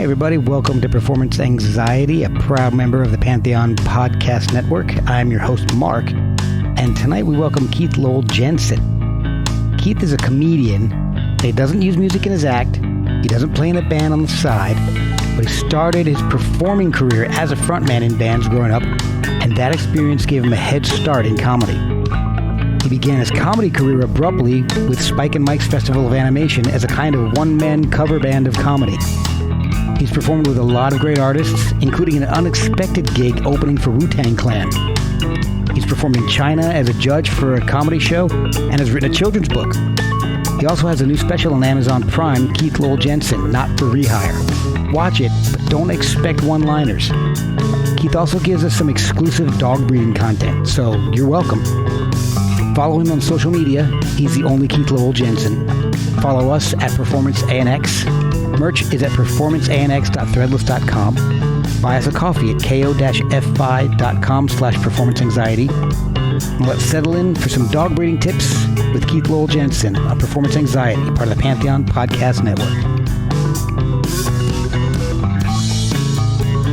everybody. Welcome to Performance Anxiety, a proud member of the Pantheon Podcast Network. I'm your host, Mark, and tonight we welcome Keith Lowell Jensen. Keith is a comedian. He doesn't use music in his act. He doesn't play in a band on the side, but he started his performing career as a frontman in bands growing up, and that experience gave him a head start in comedy. He began his comedy career abruptly with Spike and Mike's Festival of Animation as a kind of one-man cover band of comedy. He's performed with a lot of great artists, including an unexpected gig opening for Wu-Tang Clan. He's performed in China as a judge for a comedy show and has written a children's book. He also has a new special on Amazon Prime, Keith Lowell Jensen, Not for Rehire. Watch it, but don't expect one-liners. Keith also gives us some exclusive dog breeding content, so you're welcome. Follow him on social media. He's the only Keith Lowell Jensen. Follow us at Performance ANX. Merch is at performanceanx.threadless.com. Buy us a coffee at ko-fi.com/performanceanxiety. And let's settle in for some dog breeding tips with Keith Lowell Jensen on Performance Anxiety, part of the Pantheon Podcast Network.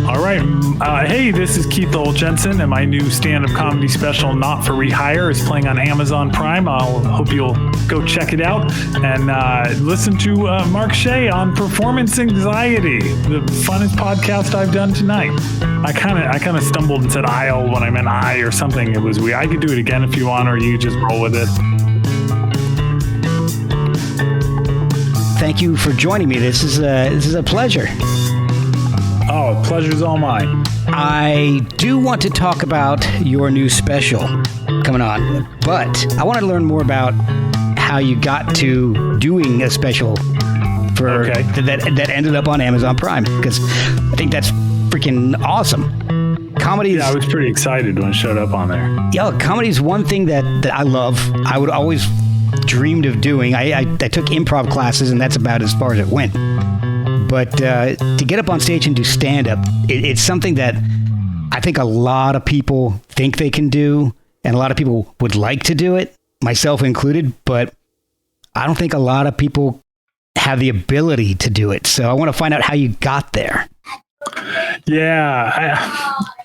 All right. Hey, this is Keith Lowell Jensen, and my new stand-up comedy special, Not for Rehire, is playing on Amazon Prime. I hope you'll go check it out and listen to Mark Shea on Performance Anxiety, the funnest podcast I've done tonight. I kind of stumbled and said "I'll" when I meant "I" or something. It was weird. I could do it again if you want, or you just roll with it. Thank you for joining me. This is a pleasure. Oh, pleasure's all mine. I do want to talk about your new special coming on, but I want to learn more about how you got to doing a special for that ended up on Amazon Prime, because I think that's freaking awesome. Comedy. Yeah, I was pretty excited when it showed up on there. Yeah, comedy is one thing that I love. I would always dreamed of doing. I took improv classes, and that's about as far as it went. But to get up on stage and do stand-up, it's something that I think a lot of people think they can do, and a lot of people would like to do it, myself included, but I don't think a lot of people have the ability to do it. So I want to find out how you got there. Yeah.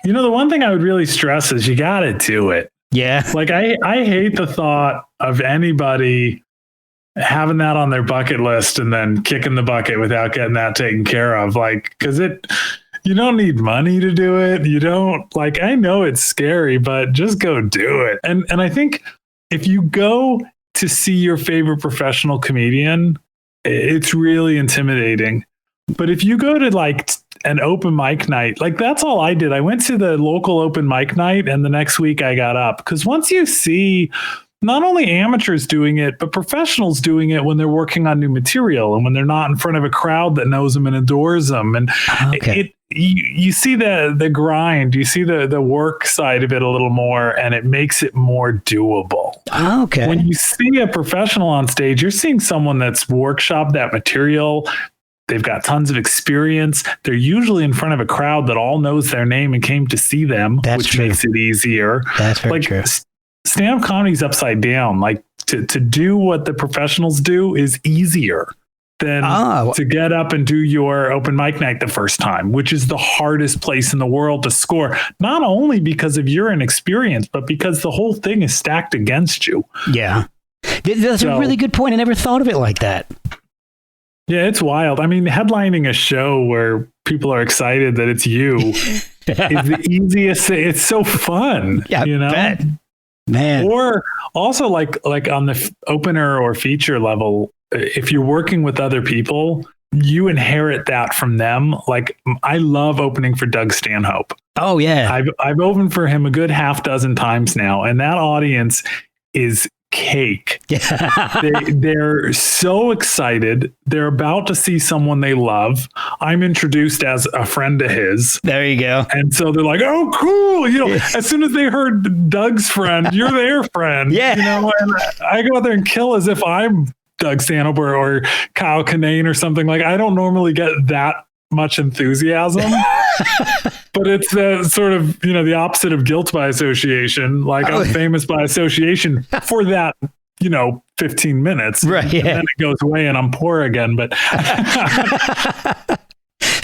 The one thing I would really stress is you got to do it. Yeah. Like, I hate the thought of anybody having that on their bucket list and then kicking the bucket without getting that taken care of. Like, because you don't need money to do it. You don't, like, I know it's scary, but just go do it. And I think if you go to see your favorite professional comedian, it's really intimidating. But if you go to like an open mic night, like, that's all I did. I went to the local open mic night, and the next week I got up, because once you see not only amateurs doing it, but professionals doing it when they're working on new material and when they're not in front of a crowd that knows them and adores them. And you see the grind, you see the work side of it a little more, and it makes it more doable. Okay. When you see a professional on stage, you're seeing someone that's workshopped that material. They've got tons of experience. They're usually in front of a crowd that all knows their name and came to see them, which makes it easier. That's very true. Stand-up comedy's upside down. Like, to do what the professionals do is easier than to get up and do your open mic night the first time, which is the hardest place in the world to score. Not only because of your inexperience, but because the whole thing is stacked against you. Yeah. That's a really good point. I never thought of it like that. Yeah, it's wild. I mean, headlining a show where people are excited that it's you is the easiest thing. It's so fun. Yeah, bet. Man. Or also like on the opener or feature level, if you're working with other people, you inherit that from them. Like, I love opening for Doug Stanhope. Oh yeah. I've opened for him a good half dozen times now, and that audience is cake. They're so excited. They're about to see someone they love. I'm introduced as a friend of his. There you go. And so they're like, oh, cool. As soon as they heard Doug's friend, you're their friend. Yeah. And I go out there and kill as if I'm Doug Stanhope or Kyle Kinane or something. Like, I don't normally get that much enthusiasm. But it's the sort of, the opposite of guilt by association. Like, I'm famous by association for that, 15 minutes. Right. Yeah. And then it goes away and I'm poor again. But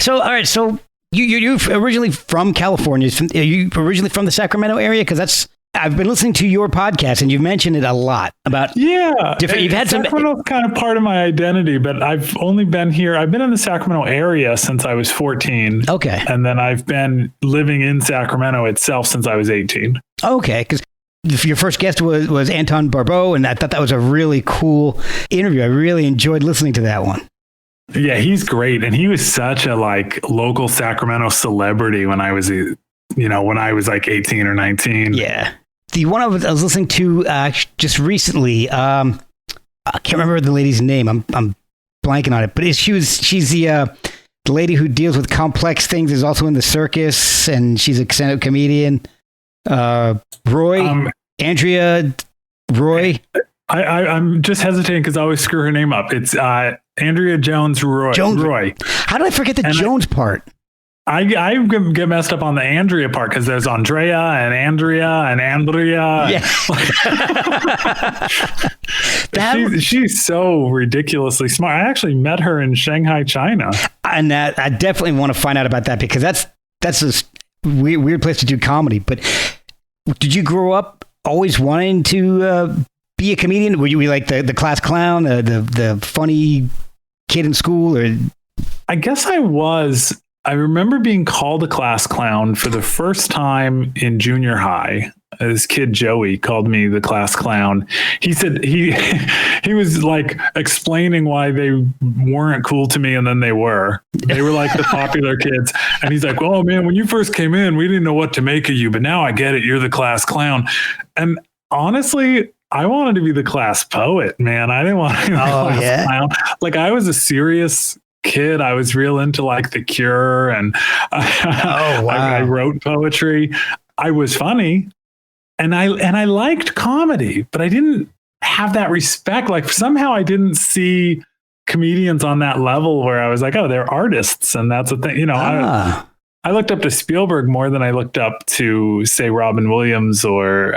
So, all right. So you're originally from California. Are you originally from the Sacramento area? Because I've been listening to your podcast and you've mentioned it a lot about different. You've had Sacramento's kind of part of my identity, but I've only been here. I've been in the Sacramento area since I was 14. Okay. And then I've been living in Sacramento itself since I was 18. Okay. Because your first guest was Anton Barbeau, and I thought that was a really cool interview. I really enjoyed listening to that one. Yeah, he's great. And he was such a local Sacramento celebrity when I was, like 18 or 19. Yeah. The one I was listening to just recently, I can't remember the lady's name. I'm blanking on it, but she's the lady who deals with complex things, is also in the circus, and she's a stand-up comedian. Andrea Roy. I'm just hesitating because I always screw her name up. It's Andrea Jones Roy. How did I forget the Jones part? I get messed up on the Andrea part because there's Andrea and Andrea and Andrea. Yeah. She's so ridiculously smart. I actually met her in Shanghai, China. And I definitely want to find out about that, because that's a weird place to do comedy. But did you grow up always wanting to be a comedian? Were you like the class clown, the funny kid in school? Or I guess I was. I remember being called a class clown for the first time in junior high. This kid, Joey, called me the class clown. He said he was like explaining why they weren't cool to me, and then they were. They were like the popular kids. And he's like, "Oh man, when you first came in, we didn't know what to make of you, but now I get it. You're the class clown." And honestly, I wanted to be the class poet, man. I didn't want to be the class clown. Like, I was a serious kid. I was real into like The Cure, and I wrote poetry. I was funny, and I liked comedy, but I didn't have that respect. Like, somehow I didn't see comedians on that level where I was like, oh, they're artists, and that's a thing. I looked up to Spielberg more than I looked up to, say, Robin Williams or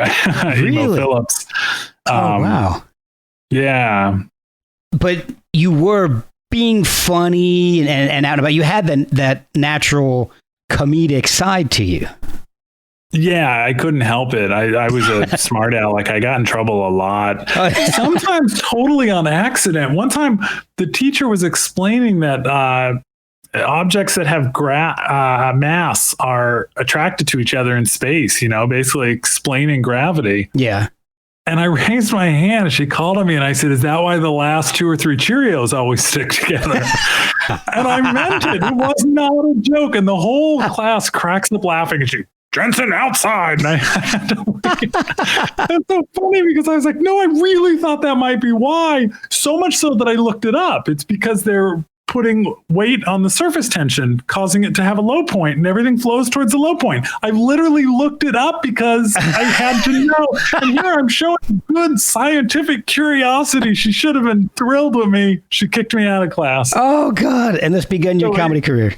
Emo Phillips. Wow. Yeah. But you were being funny and out about. You had that natural comedic side to you. Yeah, I couldn't help it. I was a smart aleck. Like, I got in trouble a lot. Sometimes totally on accident. One time, the teacher was explaining that objects that have mass are attracted to each other in space, basically explaining gravity. Yeah. And I raised my hand, and she called on me, and I said, "Is that why the last 2 or 3 Cheerios always stick together?" And I meant it. It was not a joke. And the whole class cracks up laughing, and she, "Jensen, outside." And I had to wait. That's so funny, because I was like, no, I really thought that might be why. So much so that I looked it up. It's because they're putting weight on the surface tension, causing it to have a low point, and everything flows towards the low point. I literally looked it up because I had to know. And here I'm showing good scientific curiosity. She should have been thrilled with me. She kicked me out of class. Oh, God. And this began your comedy career.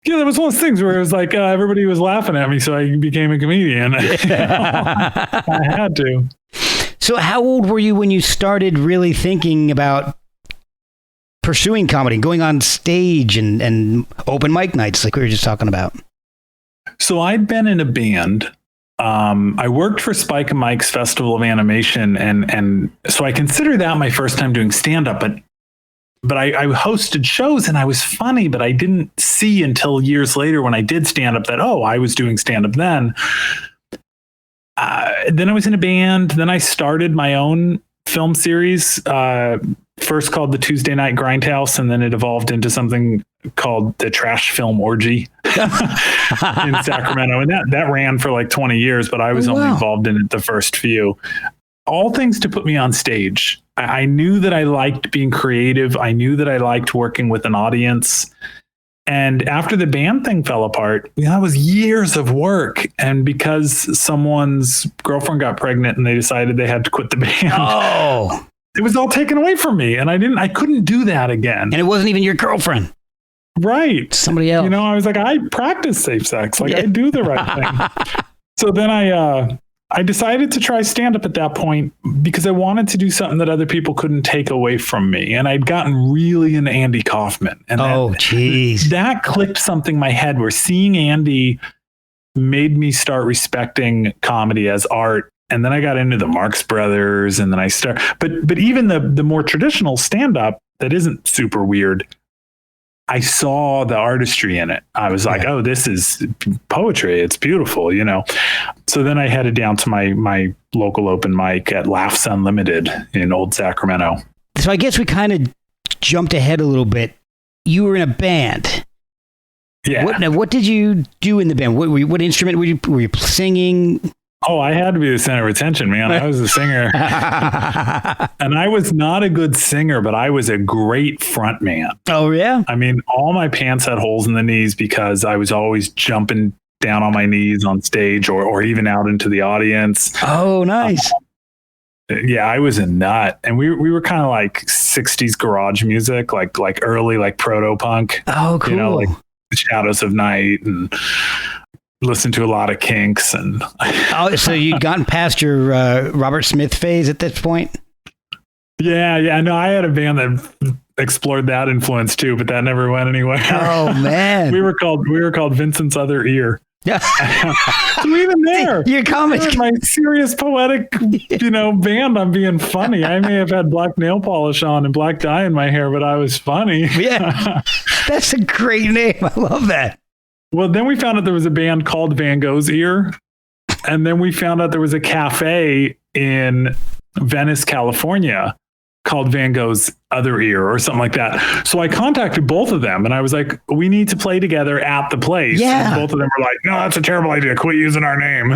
Yeah, there was one of those things where it was like everybody was laughing at me, so I became a comedian. I had to. So how old were you when you started really thinking about pursuing comedy, going on stage and open mic nights like we were just talking about? So I'd been in a band. I worked for Spike and Mike's Festival of Animation, and so I consider that my first time doing stand-up, but I hosted shows, and I was funny, but I didn't see until years later when I did stand-up that, I was doing stand-up then. Then I was in a band. Then I started my own film series, first called the Tuesday Night Grindhouse, and then it evolved into something called the Trash Film Orgy in Sacramento. And that ran for like 20 years, but I was only involved in it the first few. All things to put me on stage. I knew that I liked being creative. I knew that I liked working with an audience. And after the band thing fell apart, that was years of work. And because someone's girlfriend got pregnant and they decided they had to quit the band, it was all taken away from me. And I couldn't do that again. And it wasn't even your girlfriend. Right. Somebody else. I was like, I practice safe sex. Like, I do the right thing. So then I I decided to try stand-up at that point because I wanted to do something that other people couldn't take away from me. And I'd gotten really into Andy Kaufman. And that clicked something in my head where seeing Andy made me start respecting comedy as art. And then I got into the Marx Brothers, and then but even the more traditional stand-up that isn't super weird, I saw the artistry in it. I was like, oh, this is poetry. It's beautiful, So then I headed down to my local open mic at Laughs Unlimited in Old Sacramento. So I guess we kind of jumped ahead a little bit. You were in a band. Yeah. What did you do in the band? What instrument were you singing? Oh, I had to be the center of attention, man. I was a singer. And I was not a good singer, but I was a great front man. Oh, yeah? I mean, all my pants had holes in the knees because I was always jumping down on my knees on stage or even out into the audience. Oh, nice. Yeah, I was a nut. And we were kind of like 60s garage music, like early, like proto-punk. Oh, cool. Like the Shadows of Night, and listened to a lot of Kinks. And so you'd gotten past your Robert Smith phase at this point? Yeah. No, I had a band that explored that influence too, but that never went anywhere. Oh man, we were called Vincent's Other Ear. Yeah, so even there, your comics, my serious poetic, band. I'm being funny. I may have had black nail polish on and black dye in my hair, but I was funny. Yeah, that's a great name. I love that. Well, then we found out there was a band called Van Gogh's Ear. And then we found out there was a cafe in Venice, California called Van Gogh's Other Ear or something like that. So I contacted both of them and I was like, we need to play together at the place. Yeah. And both of them were like, no, that's a terrible idea. Quit using our name.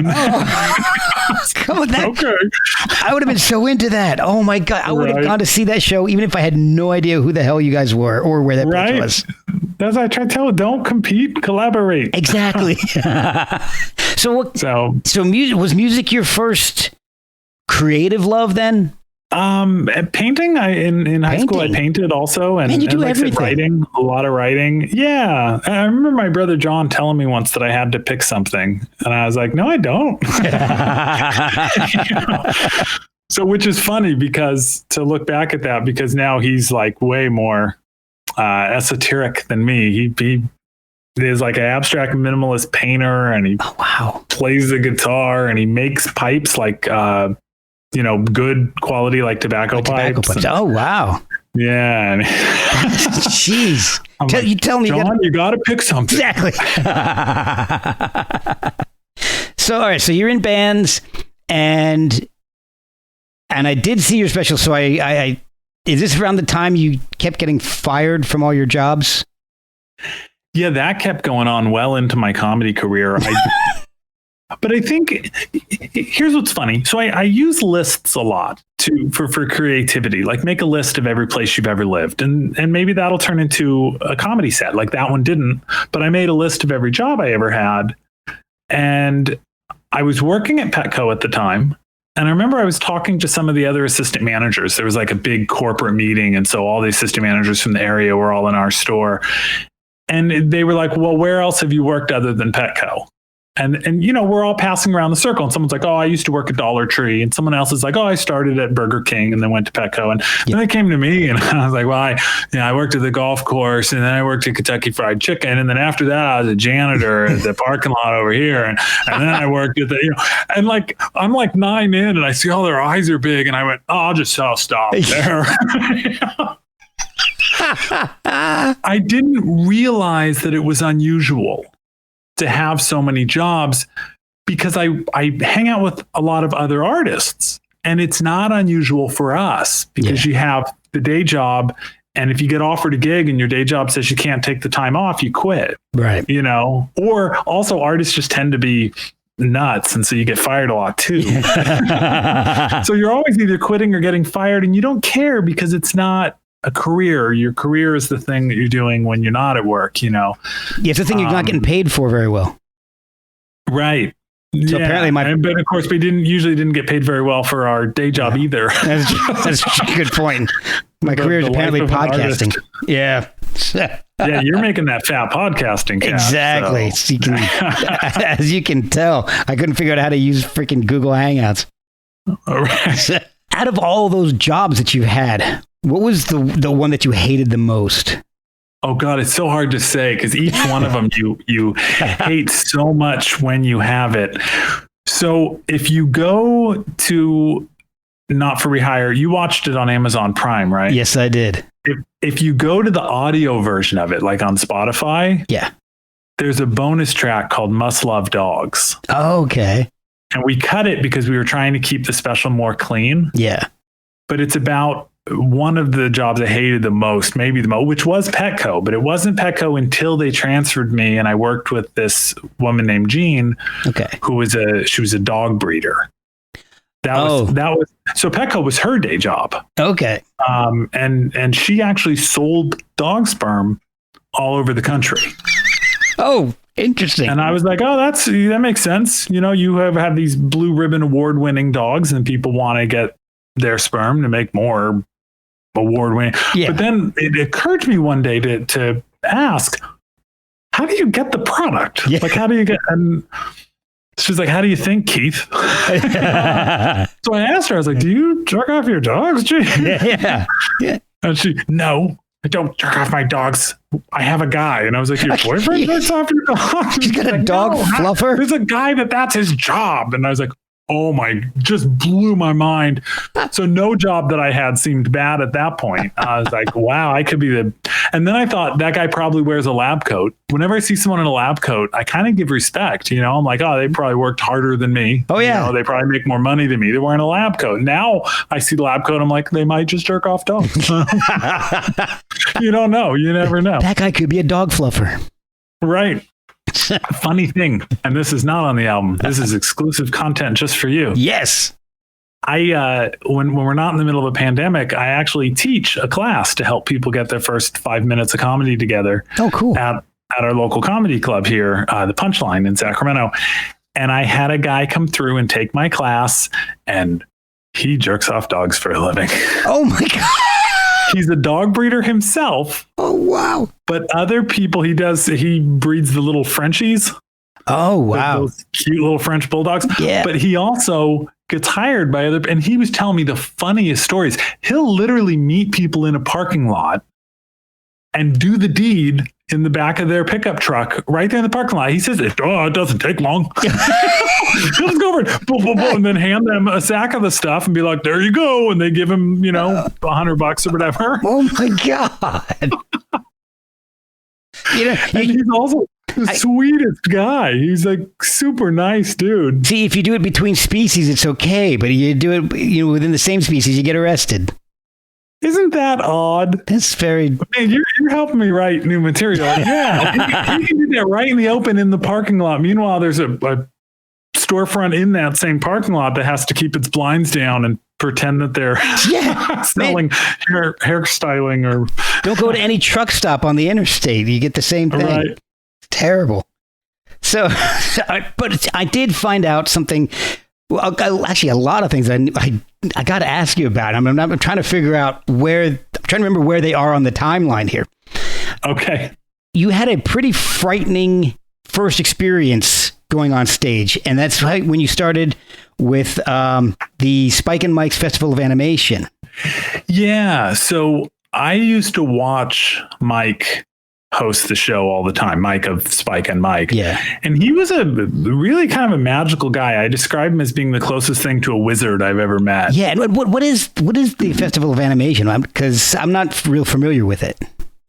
Come on, okay. I would have been so into that. Oh my God. I would have gone to see that show even if I had no idea who the hell you guys were or where that place was. That's what I try to tell you. Don't compete, collaborate. Exactly. So was music your first creative love then? Painting. In high school I painted also, and you do everything. Writing, a lot of writing. Yeah, I remember my brother John telling me once that I had to pick something, and I was like, no, I don't. So, which is funny because to look back at that, because now he's like way more esoteric than me. He is like an abstract minimalist painter, and he plays the guitar, and he makes pipes like good quality, like tobacco pipes. Oh, wow. Yeah. Jeez. You tell me. John, you got to pick something. Exactly. So, all right. So you're in bands and I did see your special. So I is this around the time you kept getting fired from all your jobs? Yeah, that kept going on well into my comedy career. But I think here's what's funny. So I use lists a lot for creativity, like make a list of every place you've ever lived. And maybe that'll turn into a comedy set. Like that one didn't, but I made a list of every job I ever had. And I was working at Petco at the time. And I remember I was talking to some of the other assistant managers. There was like a big corporate meeting. And so all the assistant managers from the area were all in our store. And they were like, well, where else have you worked other than Petco? And we're all passing around the circle, and someone's like, oh, I used to work at Dollar Tree. And someone else is like, oh, I started at Burger King and then went to Petco. And then they came to me and I was like, well, I worked at the golf course, and then I worked at Kentucky Fried Chicken. And then after that, I was a janitor at the parking lot over here. And then I worked at and like, I'm like 9 in and I see all their eyes are big. And I went, oh, I'll stop there. I didn't realize that it was unusual to have so many jobs because I hang out with a lot of other artists, and it's not unusual for us because you have the day job. And if you get offered a gig and your day job says you can't take the time off, you quit. Right. Or also artists just tend to be nuts. And so you get fired a lot too. So you're always either quitting or getting fired, and you don't care because it's not a career. Your career is the thing that you're doing when you're not at work, Yeah, it's the thing you're not getting paid for very well. Right. So apparently but of course we usually didn't get paid very well for our day job either. That's a good point. My career is apparently podcasting. Yeah. Yeah, you're making that fat podcasting cat. Exactly. So. You can, as you can tell, I couldn't figure out how to use freaking Google Hangouts. All right. So, out of all those jobs that you've had, what was the one that you hated the most? Oh God, it's so hard to say because each one of them you hate so much when you have it. So if you go to Not for Rehire, you watched it on Amazon Prime, right? Yes, I did. If you go to the audio version of it, like on Spotify, yeah, there's a bonus track called Must Love Dogs. Oh, okay. And we cut it because we were trying to keep the special more clean. Yeah. But it's about one of the jobs I hated the most, maybe the most, which was Petco, but it wasn't Petco until they transferred me and I worked with this woman named Jean, who was she was a dog breeder. That was so Petco was her day job. Okay. And she actually sold dog sperm all over the country. Oh, interesting. And I was like, oh, that makes sense. You know, you have these blue ribbon award winning dogs and people want to get their sperm to make more award winning. Yeah. But then it occurred to me one day to ask, how do you get the product? Yeah. Like, how do you get, and she's like, how do you think, Keith? So I asked her, I was like, do you jerk off your dogs, Gene? Yeah. And she, no, I don't jerk off my dogs. I have a guy. And I was like, your boyfriend jerks off your dog? She's got a dog fluffer? There's a guy that's his job. And I was like, oh my, just blew my mind. So no job that I had seemed bad at that point. I was like, wow, I could be and then I thought that guy probably wears a lab coat. Whenever I see someone in a lab coat, I kind of give respect, you know, I'm like, oh, they probably worked harder than me. Oh yeah. You know, they probably make more money than me. They're wearing a lab coat. Now I see the lab coat. I'm like, they might just jerk off dogs. You don't know. You never know. That guy could be a dog fluffer. Right. Funny thing, and this is not on the album. This is exclusive content just for you. Yes. I when we're not in the middle of a pandemic, I actually teach a class to help people get their first 5 minutes of comedy together. Oh, cool. At our local comedy club here, the Punchline in Sacramento. And I had a guy come through and take my class, and he jerks off dogs for a living. Oh my God. He's a dog breeder himself. Oh, wow. But other people, he breeds the little Frenchies. Oh, wow. Those cute little French bulldogs. Yeah. But he also gets hired by and he was telling me the funniest stories. He'll literally meet people in a parking lot and do the deed in the back of their pickup truck right there in the parking lot. He says, it doesn't take long. He'll just go over it, boom, boom, boom, and then hand them a sack of the stuff and be like, there you go. And they give him, $100 or whatever. Oh my God. And he's also the sweetest guy. He's like super nice dude. See, if you do it between species, it's okay. But you do it within the same species, you get arrested. Isn't that odd? That's very... Man, you're helping me write new material. Yeah, you can do that right in the open in the parking lot. Meanwhile, there's a storefront in that same parking lot that has to keep its blinds down and pretend that they're selling hairstyling or... Don't go to any truck stop on the interstate. You get the same thing. Right. It's terrible. So, but I did find out something... Well, actually, a lot of things I got to ask you about. I'm trying to figure out I'm trying to remember where they are on the timeline here. Okay. You had a pretty frightening first experience going on stage, and that's right when you started with the Spike and Mike's Festival of Animation. Yeah. So I used to watch Mike host the show all the time, Mike of Spike and Mike. Yeah. And he was a really kind of a magical guy. I describe him as being the closest thing to a wizard I've ever met. Yeah. And what is the Festival of Animation? Because I'm not real familiar with it.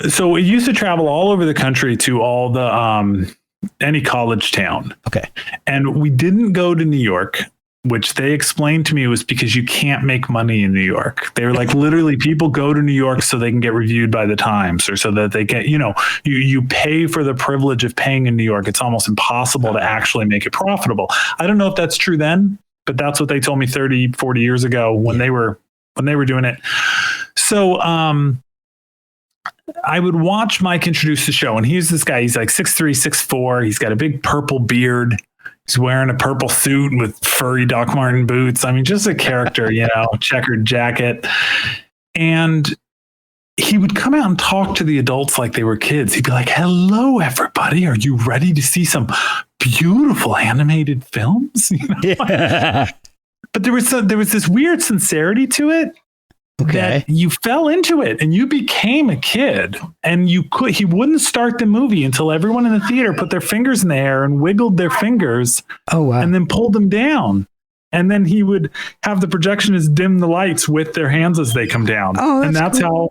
So it used to travel all over the country to all the any college town. Okay. And we didn't go to New York, which they explained to me was because you can't make money in New York. They were like, literally, people go to New York so they can get reviewed by the Times or so that they get, you pay for the privilege of paying in New York. It's almost impossible to actually make it profitable. I don't know if that's true then, but that's what they told me 30, 40 years ago when they were doing it. So I would watch Mike introduce the show, and he's this guy. He's like 6'3", 6'4". He's got a big purple beard. He's wearing a purple suit with furry Doc Marten boots. I mean, just a character, checkered jacket. And he would come out and talk to the adults like they were kids. He'd be like, "Hello, everybody. Are you ready to see some beautiful animated films?" You know? Yeah. But there was this weird sincerity to it. Okay. That you fell into it and you became a kid, and he wouldn't start the movie until everyone in the theater put their fingers in the air and wiggled their fingers. Oh, wow. And then pulled them down. And then he would have the projectionists dim the lights with their hands as they come down. Oh, that's cool. how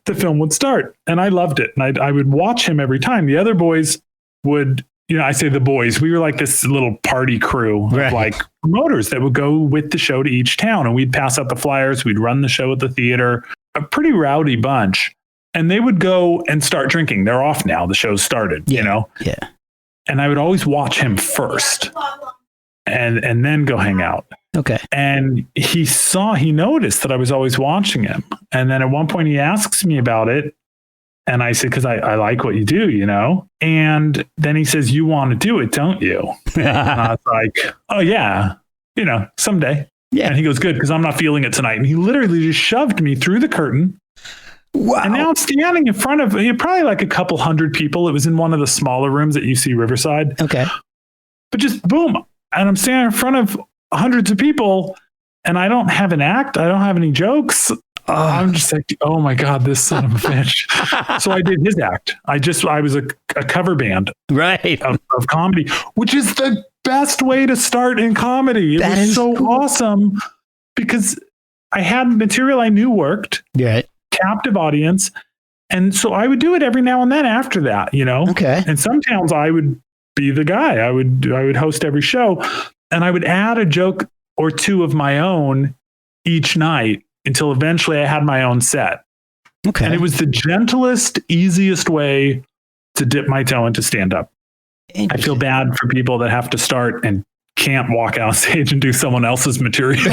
the film would start. And I loved it. And I would watch him every time. The other boys would, I say the boys, we were like this little party crew of like promoters that would go with the show to each town, and we'd pass out the flyers. We'd run the show at the theater, a pretty rowdy bunch. And they would go and start drinking. They're off now. The show's started, Yeah. And I would always watch him first and then go hang out. Okay. And he noticed that I was always watching him. And then at one point he asks me about it. And I said, because I like what you do, And then he says, "You want to do it, don't you?" And I was like, "Oh, yeah, someday." Yeah. And he goes, "Good, because I'm not feeling it tonight." And he literally just shoved me through the curtain. Wow. And now I'm standing in front of probably like a couple hundred people. It was in one of the smaller rooms at UC Riverside. Okay. But just boom. And I'm standing in front of hundreds of people, and I don't have an act. I don't have any jokes. I'm just like, oh my God, this son of a bitch. So I did his act. I was a cover band of comedy, which is the best way to start in comedy. It was so awesome because I had material I knew worked, captive audience. And so I would do it every now and then after that, Okay. And some towns I would be the guy. I would host every show, and I would add a joke or two of my own each night until eventually I had my own set. Okay. And it was the gentlest, easiest way to dip my toe into stand-up. I feel bad for people that have to start and can't walk out on stage and do someone else's material.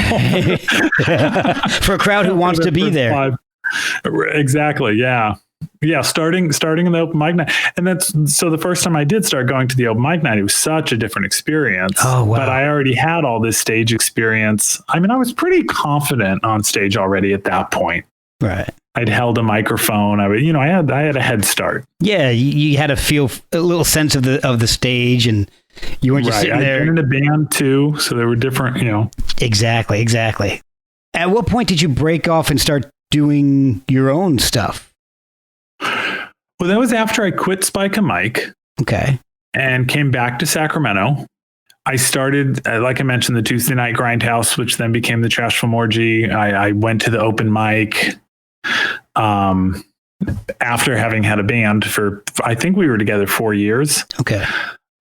For a crowd who wants to be there. Exactly. Yeah. Yeah. Starting in the open mic night. And so the first time I did start going to the open mic night, it was such a different experience. Oh, wow. But I already had all this stage experience. I mean, I was pretty confident on stage already at that point. Right. I'd held a microphone. I had a head start. Yeah. You had a little sense of the stage, and you weren't just sitting there. I'd been in a band too. So there were different, Exactly. At what point did you break off and start doing your own stuff? Well, that was after I quit Spike and Mike. Okay. And came back to Sacramento. I started, like I mentioned, the Tuesday Night Grindhouse, which then became the Trash Film Orgy. I went to the open mic after having had a band for, I think we were together 4 years. Okay.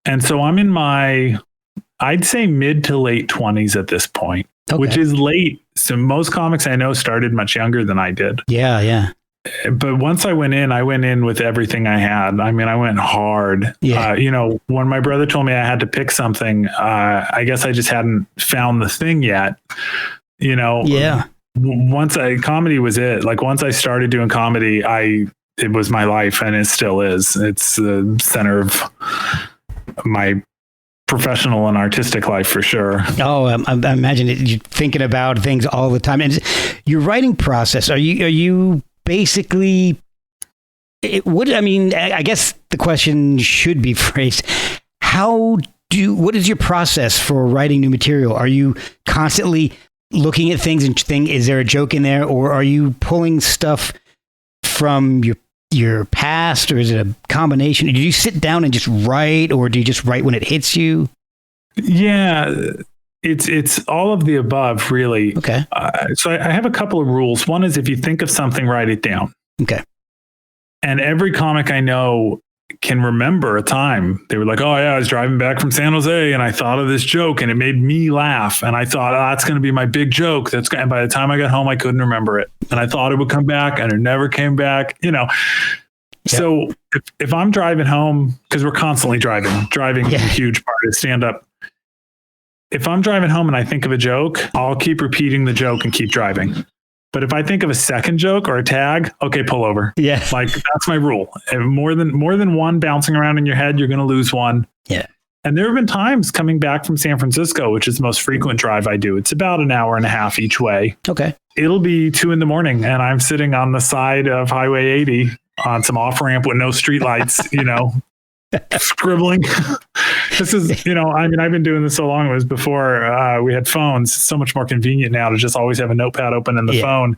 And so I'm in my, I'd say mid to late 20s at this point, which is late. So most comics I know started much younger than I did. Yeah. But once I went in with everything I had. I mean, I went hard. Yeah. When my brother told me I had to pick something, I guess I just hadn't found the thing yet. Yeah. Comedy was it. Like once I started doing comedy, it was my life, and it still is. It's the center of my professional and artistic life for sure. I imagine you're thinking about things all the time. And your writing process, are you basically, I guess the question should be phrased, what is your process for writing new material? Are you constantly looking at things and think, is there a joke in there? Or are you pulling stuff from your past, or is it a combination? Do you sit down and just write, or do you just write when it hits you? Yeah. It's all of the above, really. Okay. So I have a couple of rules. One is if you think of something, write it down. Okay. And every comic I know can remember a time they were like, "Oh yeah, I was driving back from San Jose and I thought of this joke and it made me laugh. And I thought, that's going to be my big joke. And by the time I got home, I couldn't remember it. And I thought it would come back and it never came back, Yep. So if I'm driving home, because we're constantly driving is a huge part of stand up. If I'm driving home and I think of a joke, I'll keep repeating the joke and keep driving. But if I think of a second joke or a tag, okay, pull over. Yeah. Like that's my rule. And more than one bouncing around in your head, you're going to lose one. Yeah. And there have been times coming back from San Francisco, which is the most frequent drive I do. It's about an hour and a half each way. Okay. It'll be 2 a.m. and I'm sitting on the side of Highway 80 on some off ramp with no streetlights, scribbling. This is, I've been doing this so long. It was before we had phones. It's so much more convenient now to just always have a notepad open in the phone.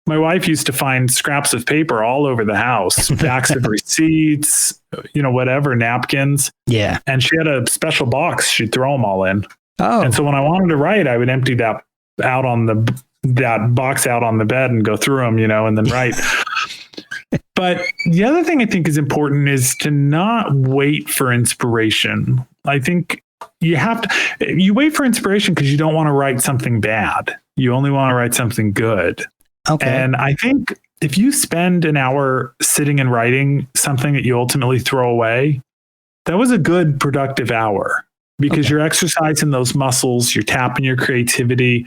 My wife used to find scraps of paper all over the house, backs of receipts, whatever, napkins. Yeah. And she had a special box. She'd throw them all in. Oh. And so when I wanted to write, I would empty that box out on the bed and go through them, and then write. But the other thing I think is important is to not wait for inspiration. I think you wait for inspiration because you don't want to write something bad. You only want to write something good. Okay. And I think if you spend an hour sitting and writing something that you ultimately throw away, that was a good productive hour because you're exercising those muscles, you're tapping your creativity.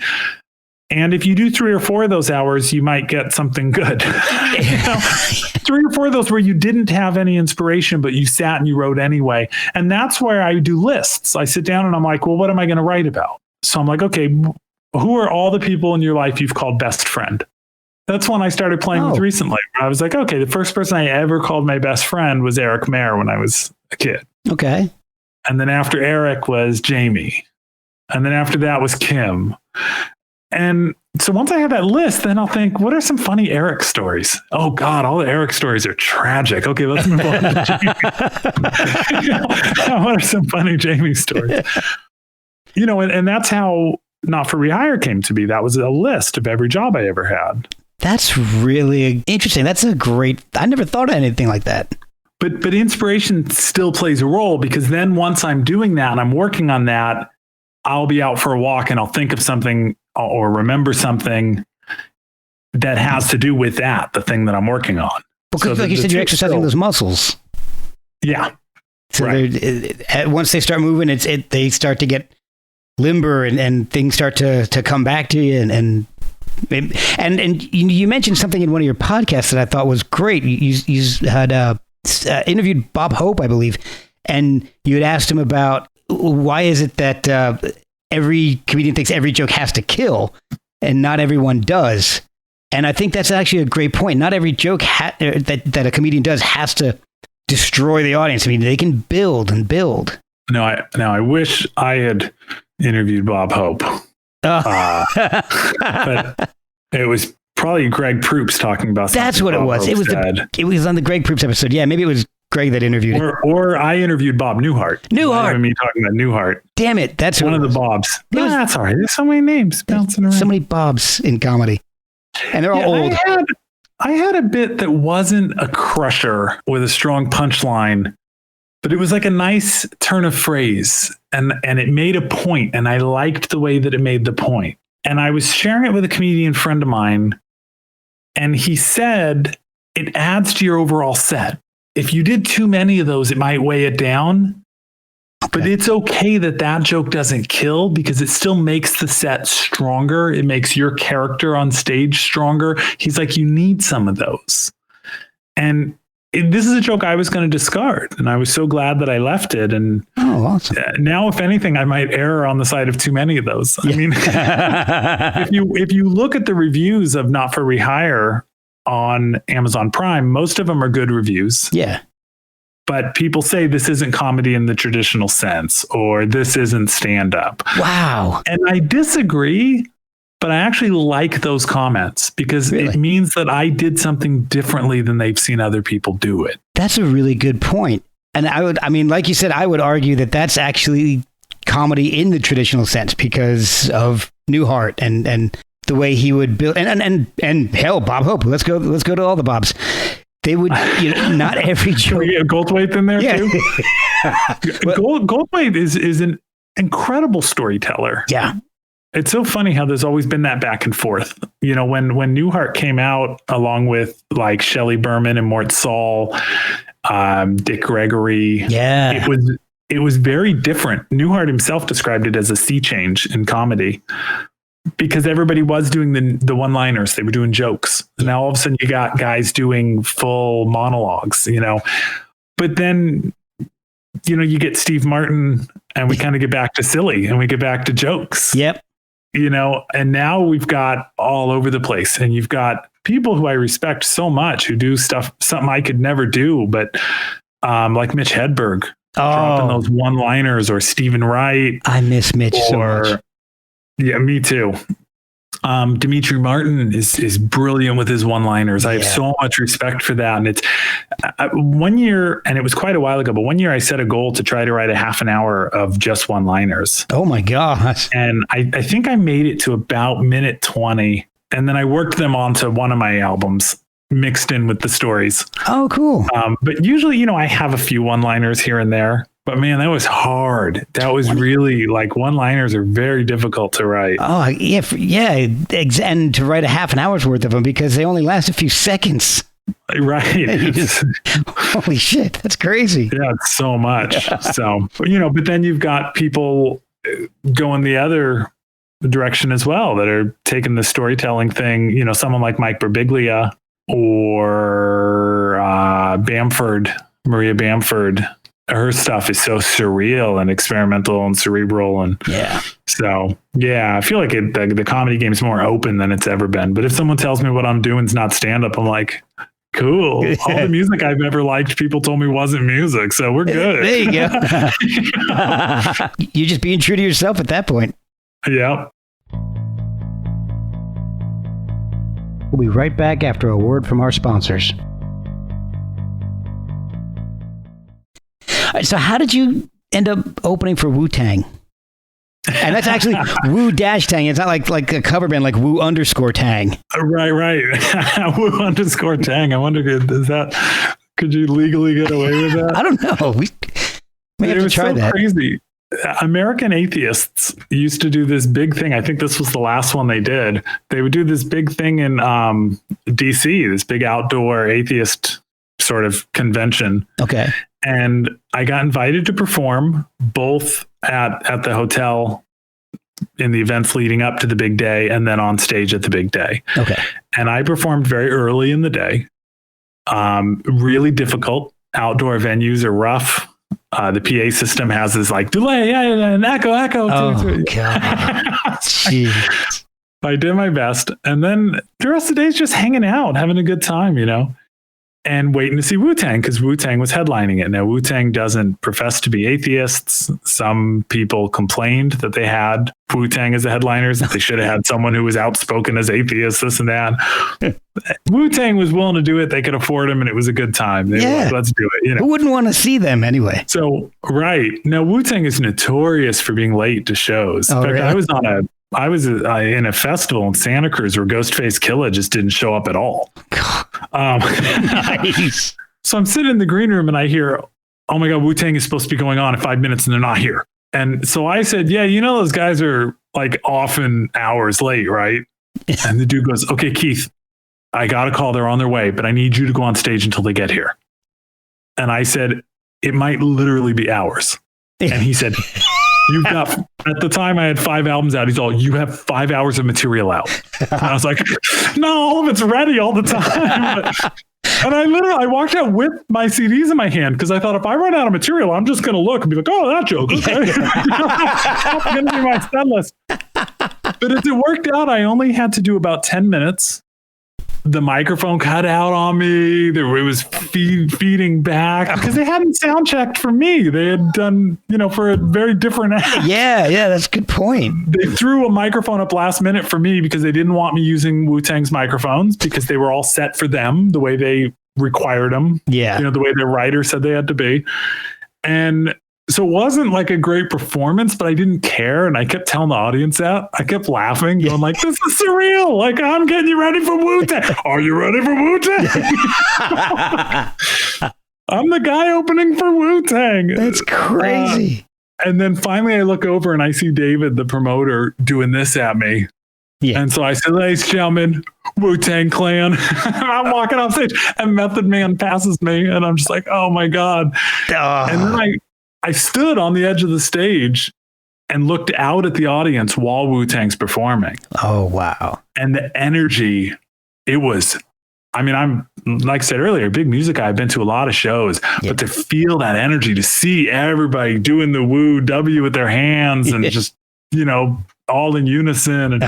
And if you do 3 or 4 of those hours, you might get something good. 3 or 4 of those where you didn't have any inspiration, but you sat and you wrote anyway. And that's where I do lists. I sit down and I'm like, well, what am I going to write about? So I'm like, okay, who are all the people in your life you've called best friend? That's when I started playing with recently. I was like, okay, the first person I ever called my best friend was Eric Mayer when I was a kid. Okay. And then after Eric was Jamie. And then after that was Kim. And so once I have that list, then I'll think, what are some funny Eric stories? Oh God, all the Eric stories are tragic. Okay, let's move on to Jamie. What are some funny Jamie stories? And that's how Not for Rehire came to be. That was a list of every job I ever had. That's really interesting. That's I never thought of anything like that. But inspiration still plays a role because then once I'm doing that and I'm working on that, I'll be out for a walk and I'll think of something or remember something that has to do with the thing that I'm working on. Because like you said, you're exercising those muscles. Yeah. So once they start moving, they start to get limber and things start to come back to you and you mentioned something in one of your podcasts that I thought was great. You had interviewed Bob Hope, I believe, and you had asked him about why is it that every comedian thinks every joke has to kill and not everyone does. And I think that's actually a great point. Not every joke that a comedian does has to destroy the audience. I mean, they can build and build. I wish I had interviewed Bob Hope. But it was probably Greg Proops talking about something. That's what it was. It was on the Greg Proops episode. Yeah, maybe it was Greg that interviewed or I interviewed Bob Newhart. Me talking about Newhart. Damn it. That's one of the Bobs. That's all right. There's so many names bouncing around. So many Bobs in comedy. And they're all old. I had a bit that wasn't a crusher with a strong punchline, but it was like a nice turn of phrase and it made a point, and I liked the way that it made the point. And I was sharing it with a comedian friend of mine, and he said, it adds to your overall set. If you did too many of those, it might weigh it down. Okay. But it's okay that joke doesn't kill because it still makes the set stronger. It makes your character on stage stronger. He's like, you need some of those. And this is a joke I was going to discard. And I was so glad that I left it. And awesome. Now, if anything, I might err on the side of too many of those. Yeah. I mean, if you look at the reviews of Not for Rehire on Amazon Prime, most of them are good reviews. Yeah. But people say this isn't comedy in the traditional sense, or this isn't stand-up. Wow. And I disagree, but I actually like those comments because it means that I did something differently than they've seen other people do it. That's a really good point. And like you said, I would argue that that's actually comedy in the traditional sense because of Newhart and the way he would build and hell, Bob Hope. Let's go to all the Bobs. They would, not every joke. Can we get Goldthwait in there too? Goldthwait is an incredible storyteller. Yeah. It's so funny how there's always been that back and forth. When Newhart came out along with like Shelley Berman and Mort Saul, Dick Gregory. Yeah. It was very different. Newhart himself described it as a sea change in comedy. Because everybody was doing the one-liners. They were doing jokes. And now all of a sudden you got guys doing full monologues, But then you get Steve Martin and we kind of get back to silly and we get back to jokes. Yep. And now we've got all over the place, and you've got people who I respect so much who do something I could never do, but like Mitch Hedberg dropping those one-liners, or Stephen Wright. I miss Mitch so much. Yeah, me too. Dimitri Martin is brilliant with his one-liners. I have so much respect for that. And it's one year, and it was quite a while ago, but one year I set a goal to try to write a half an hour of just one-liners. Oh my gosh. And I think I made it to about minute 20. And then I worked them onto one of my albums, mixed in with the stories. Oh, cool. But usually, I have a few one-liners here and there. But man, that was hard. That was really one-liners are very difficult to write. Oh, yeah. And to write a half an hour's worth of them because they only last a few seconds. Right. Holy shit. That's crazy. Yeah, it's so much. So, but then you've got people going the other direction as well that are taking the storytelling thing, someone like Mike Birbiglia or Maria Bamford. Her stuff is so surreal and experimental and cerebral. And so, I feel like the comedy game is more open than it's ever been. But if someone tells me what I'm doing is not stand-up, I'm like, cool. All the music I've ever liked, people told me wasn't music. So we're good. There you go. You're just being true to yourself at that point. Yep. We'll be right back after a word from our sponsors. So how did you end up opening for Wu-Tang? And that's actually Wu-Tang. It's not like a cover band like Wu_Tang. Right. Wu_Tang. I wonder, could you legally get away with that? I don't know. We may have to try that. Crazy. American atheists used to do this big thing. I think this was the last one they did. They would do this big thing in DC, this big outdoor atheist sort of convention. Okay. And I got invited to perform both at the hotel in the events leading up to the big day and then on stage at the big day. Okay. And I performed very early in the day. Really difficult. Outdoor venues are rough. The PA system has this delay and echo. Oh, God. Jeez. I did my best. And then the rest of the day is just hanging out, having a good time, and waiting to see Wu-Tang because Wu-Tang was headlining it. Now, Wu-Tang doesn't profess to be atheists. Some people complained that they had Wu-Tang as the headliners, that they should have had someone who was outspoken as atheist, this and that. Wu-Tang was willing to do it. They could afford them, and it was a good time. They were like, let's do it. Who wouldn't want to see them anyway? So, right. Now, Wu-Tang is notorious for being late to shows. In fact, really? I was in a festival in Santa Cruz where Ghostface Killah just didn't show up at all. Nice. So I'm sitting in the green room and I hear, oh my God, Wu-Tang is supposed to be going on in 5 minutes and they're not here. And so I said, yeah, those guys are often hours late, right? And the dude goes, okay, Keith, I got a call. They're on their way, but I need you to go on stage until they get here. And I said, it might literally be hours. And he said, you've got, at the time I had 5 albums out. He's all, you have 5 hours of material out. And I was like, no, all of it's ready all the time. And I walked out with my CDs in my hand because I thought if I run out of material, I'm just going to look and be like, oh, that joke. Okay. That's going to be my set list. But as it worked out, I only had to do about 10 minutes. The microphone cut out on me. It was feeding back because they hadn't sound checked for me. They had done, for a very different act. Yeah, that's a good point. They threw a microphone up last minute for me because they didn't want me using Wu-Tang's microphones because they were all set for them the way they required them. Yeah. The way their writer said they had to be. And so it wasn't like a great performance, but I didn't care. And I kept telling the audience that. I kept laughing, going like, this is surreal. Like, I'm getting you ready for Wu-Tang. Are you ready for Wu-Tang? I'm the guy opening for Wu-Tang. That's crazy. And then finally I look over and I see David, the promoter, doing this at me. Yeah. And so I said, ladies and gentlemen, Wu-Tang Clan. I'm walking off stage and Method Man passes me. And I'm just like, oh my God. And then I stood on the edge of the stage and looked out at the audience while Wu-Tang's performing. Oh, wow. And the energy, it was I mean, I'm, like I said earlier, a big music guy. I've been to a lot of shows, but to feel that energy, to see everybody doing the woo W with their hands and just, all in unison. And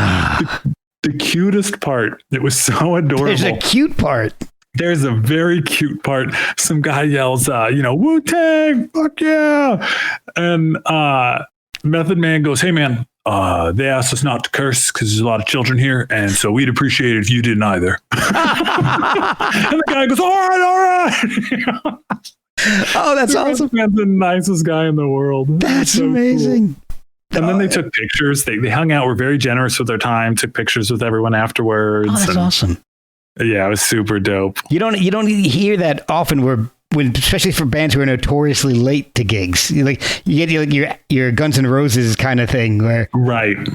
the cutest part, it was so adorable. There's a cute part. There's a very cute part. Some guy yells, Wu-Tang, fuck yeah. And Method Man goes, hey, man, they asked us not to curse because there's a lot of children here. And so we'd appreciate it if you didn't either. And the guy goes, all right. Oh, that's awesome. That's the nicest guy in the world. That's so amazing. Cool. And then they took pictures. They hung out, were very generous with their time, took pictures with everyone afterwards. Oh, that's awesome. Yeah, it was super dope. You don't hear that often when especially for bands who are notoriously late to gigs. You get your Guns N' Roses kind of thing where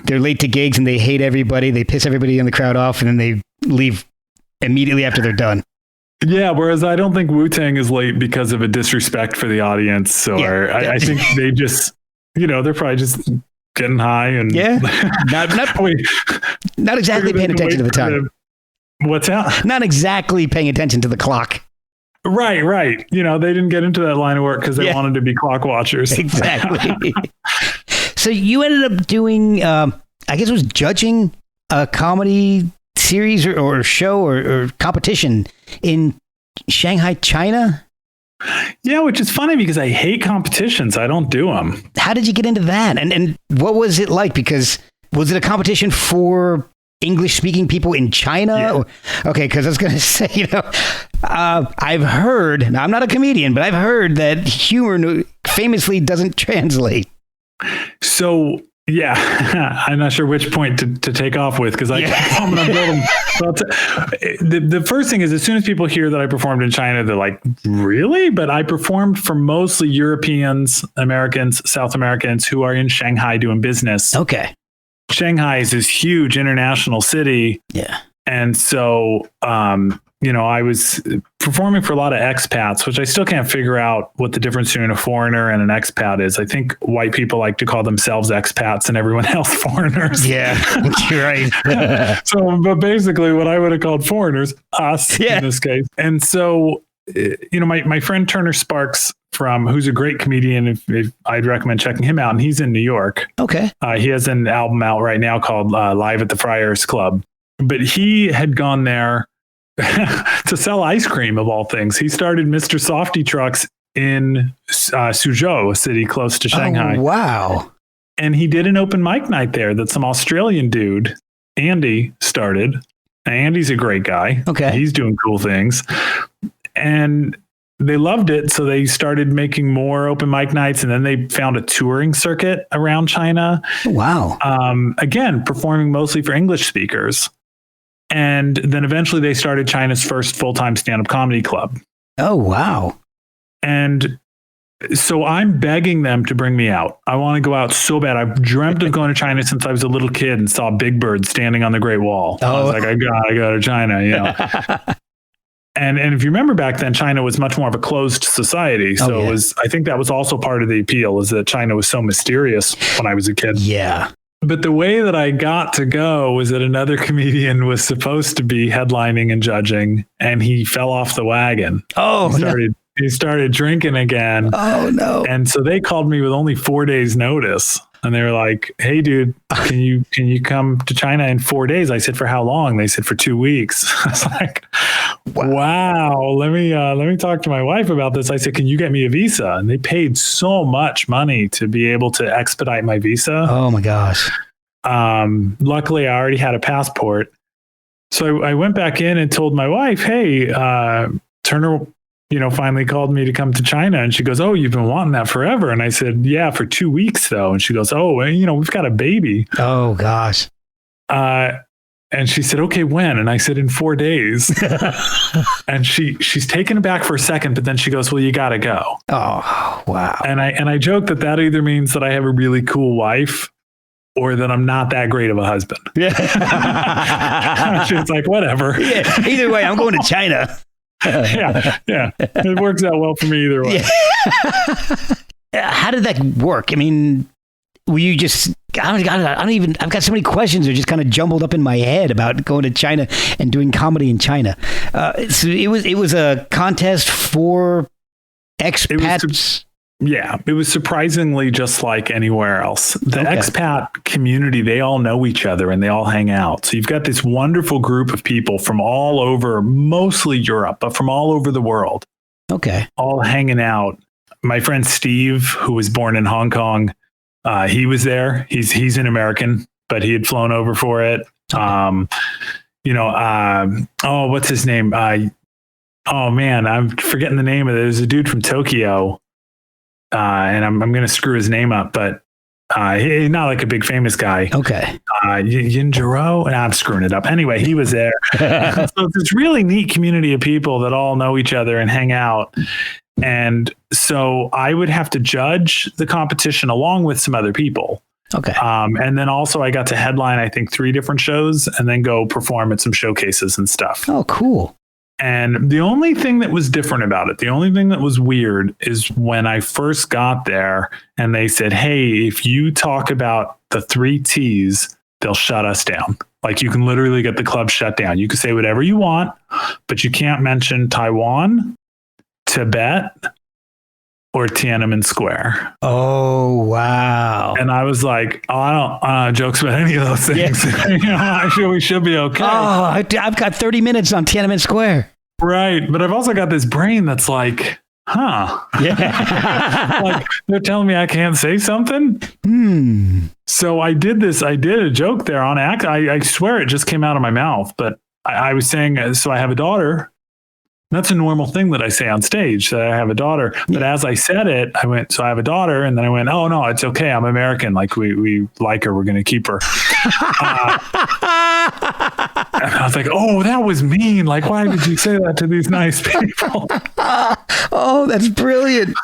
they're late to gigs and they hate everybody, they piss everybody in the crowd off, and then they leave immediately after they're done. Yeah, whereas I don't think Wu-Tang is late because of a disrespect for the audience, or I think they just, they're probably just getting high and not exactly paying attention to the time. What's that? Not exactly paying attention to the clock. Right. They didn't get into that line of work because they wanted to be clock watchers. Exactly. So you ended up doing, I guess it was judging a comedy series or show or competition in Shanghai, China? Yeah, which is funny because I hate competitions. I don't do them. How did you get into that? And what was it like? Because was it a competition for English-speaking people in China? Yeah. Okay, because I was going to say, I've heard, now I'm not a comedian, but I've heard that humor famously doesn't translate. So, yeah, I'm not sure which point to take off with because I'm going to build them. The first thing is, as soon as people hear that I performed in China, they're like, really? But I performed for mostly Europeans, Americans, South Americans who are in Shanghai doing business. Okay. Shanghai is this huge international city. Yeah. And so, I was performing for a lot of expats, which I still can't figure out what the difference between a foreigner and an expat is. I think white people like to call themselves expats and everyone else foreigners. Yeah, you're right. But basically what I would have called foreigners, us in this case. And so, my friend Turner Sparks, who's a great comedian, if I'd recommend checking him out, and he's in New York. Okay. He has an album out right now called Live at the Friars Club, but he had gone there to sell ice cream of all things. He started Mr. Softy Trucks in Suzhou, a city close to Shanghai. Oh, wow. And he did an open mic night there that some Australian dude, Andy, started. Andy's a great guy. Okay. He's doing cool things. And they loved it. So they started making more open mic nights, and then they found a touring circuit around China. Wow. Again, performing mostly for English speakers. And then eventually they started China's first full-time stand-up comedy club. Oh, wow. And so I'm begging them to bring me out. I want to go out so bad. I've dreamt of going to China since I was a little kid and saw Big Bird standing on the Great Wall. I was like, I gotta go to China, And if you remember back then, China was much more of a closed society. So it was, I think that was also part of the appeal, is that China was so mysterious when I was a kid. Yeah. But the way that I got to go was that another comedian was supposed to be headlining and judging, and he fell off the wagon. He started drinking again. Oh, no. And so they called me with only 4 days notice. And they were like, hey, dude, can you come to China in 4 days? I said, for how long? They said, for 2 weeks. I was like, wow, let me talk to my wife about this. I said, can you get me a visa? And they paid so much money to be able to expedite my visa. Oh, my gosh. Luckily, I already had a passport. So I went back in and told my wife, hey, Turner, finally called me to come to China. And she goes, oh, you've been wanting that forever. And I said, yeah, for 2 weeks though. And she goes, oh, we've got a baby. Oh gosh. And she said, okay, when? And I said, in 4 days. And she's taken aback for a second, but then she goes, well, you got to go. Oh, wow. And I joke that either means that I have a really cool wife or that I'm not that great of a husband. Yeah. She's like, whatever. Yeah. Either way, I'm going to China. Yeah. It works out well for me either way. Yeah. How did that work? I mean, were you just I've got so many questions that are just kind of jumbled up in my head about going to China and doing comedy in China. So it was a contest for expats. It was surprisingly just like anywhere else. The expat community, they all know each other and they all hang out. So you've got this wonderful group of people from all over, mostly Europe, but from all over the world. Okay. All hanging out. My friend Steve, who was born in Hong Kong, he was there. He's an American, but he had flown over for it. Okay. What's his name? Oh man, I'm forgetting the name of it. There's a dude from Tokyo. And I'm going to screw his name up, but he's not like a big famous guy. Okay. Yinjiro? I'm screwing it up. Anyway, he was there. So it's this really neat community of people that all know each other and hang out. And so I would have to judge the competition along with some other people. Okay. And then also I got to headline, I think, 3 different shows and then go perform at some showcases and stuff. Oh, cool. And the only thing that was different about it, the only thing that was weird is when I first got there and they said, hey, if you talk about the 3 T's, they'll shut us down. Like you can literally get the club shut down. You can say whatever you want, but you can't mention Taiwan, Tibet, or Tiananmen Square. Oh, wow. And I was like, oh, I don't jokes about any of those things. Yeah. I'm sure we should be okay. Oh, I've got 30 minutes on Tiananmen Square. Right. But I've also got this brain that's like, huh? Yeah. Like they're telling me I can't say something. So I did a joke there on act. I swear it just came out of my mouth, but I was saying, so I have a daughter. That's a normal thing that I say on stage, that I have a daughter. But as I said it, I went, so I have a daughter. And then I went, oh, no, it's okay. I'm American. Like we like her. We're going to keep her. And I was like, oh, that was mean. Like, why did you say that to these nice people? Oh, that's brilliant.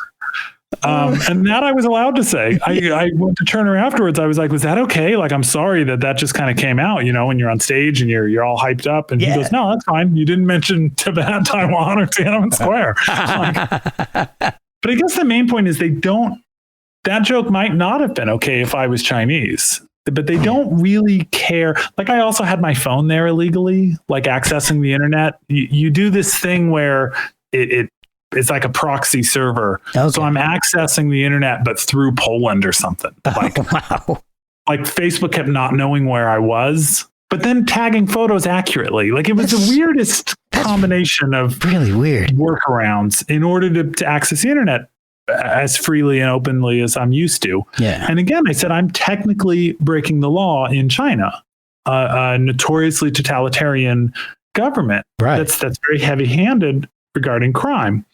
And that I was allowed to say. I went to Turner afterwards. I was like, was that okay? Like, I'm sorry that just kind of came out, when you're on stage and you're all hyped up. And he goes, no, that's fine. You didn't mention Tibet, Taiwan, or Tiananmen Square. But I guess the main point is that joke might not have been okay if I was Chinese, but they don't really care. Like I also had my phone there illegally, like accessing the internet. You do this thing where it's like a proxy server. Okay. So I'm accessing the internet, but through Poland or something. Like, wow. Like Facebook kept not knowing where I was, but then tagging photos accurately. Like it was the weirdest combination of really weird workarounds in order to access the internet as freely and openly as I'm used to. Yeah. And again, I said, I'm technically breaking the law in China, a notoriously totalitarian government. Right. That's very heavy-handed regarding crime.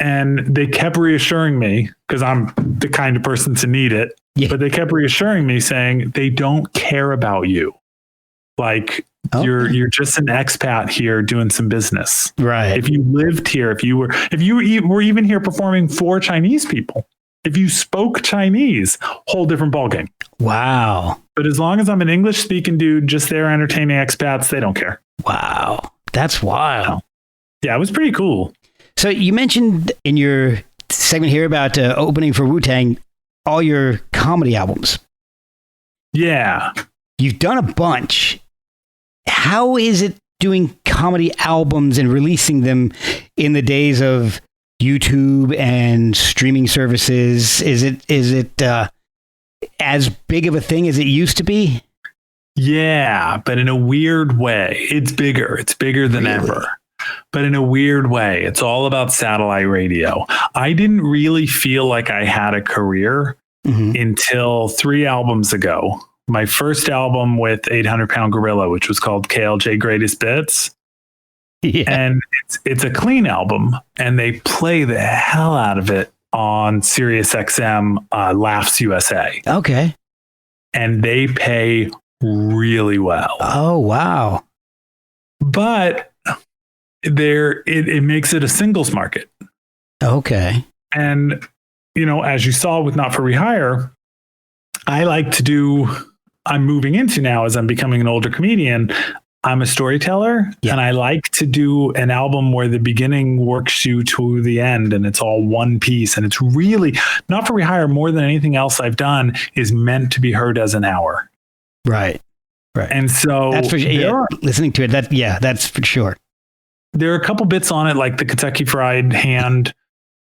And they kept reassuring me, because I'm the kind of person to need it, but they kept reassuring me saying they don't care about you. Like you're just an expat here doing some business. Right. If you lived here, if you were even here performing for Chinese people, if you spoke Chinese, whole different ballgame. Wow. But as long as I'm an English speaking dude, just there entertaining expats, they don't care. Wow. That's wild. Yeah, it was pretty cool. So you mentioned in your segment here about opening for Wu-Tang, all your comedy albums. Yeah. You've done a bunch. How is it doing comedy albums and releasing them in the days of YouTube and streaming services? Is it as big of a thing as it used to be? Yeah, but in a weird way. It's bigger. It's bigger than ever. But in a weird way, it's all about satellite radio. I didn't really feel like I had a career until 3 albums ago. My first album with 800 Pound Gorilla, which was called KLJ Greatest Bits. Yeah. And it's a clean album, and they play the hell out of it on Sirius XM Laughs USA. Okay. And they pay really well. Oh, wow. But it makes it a singles market. Okay. And, as you saw with Not for Rehire, I'm moving into now as I'm becoming an older comedian. I'm a storyteller, and I like to do an album where the beginning works you to the end, and it's all one piece. And it's really, Not for Rehire, more than anything else I've done, is meant to be heard as an hour. Right. And so that's for listening to it. That's for sure. There are a couple bits on it, like the Kentucky Fried Hand,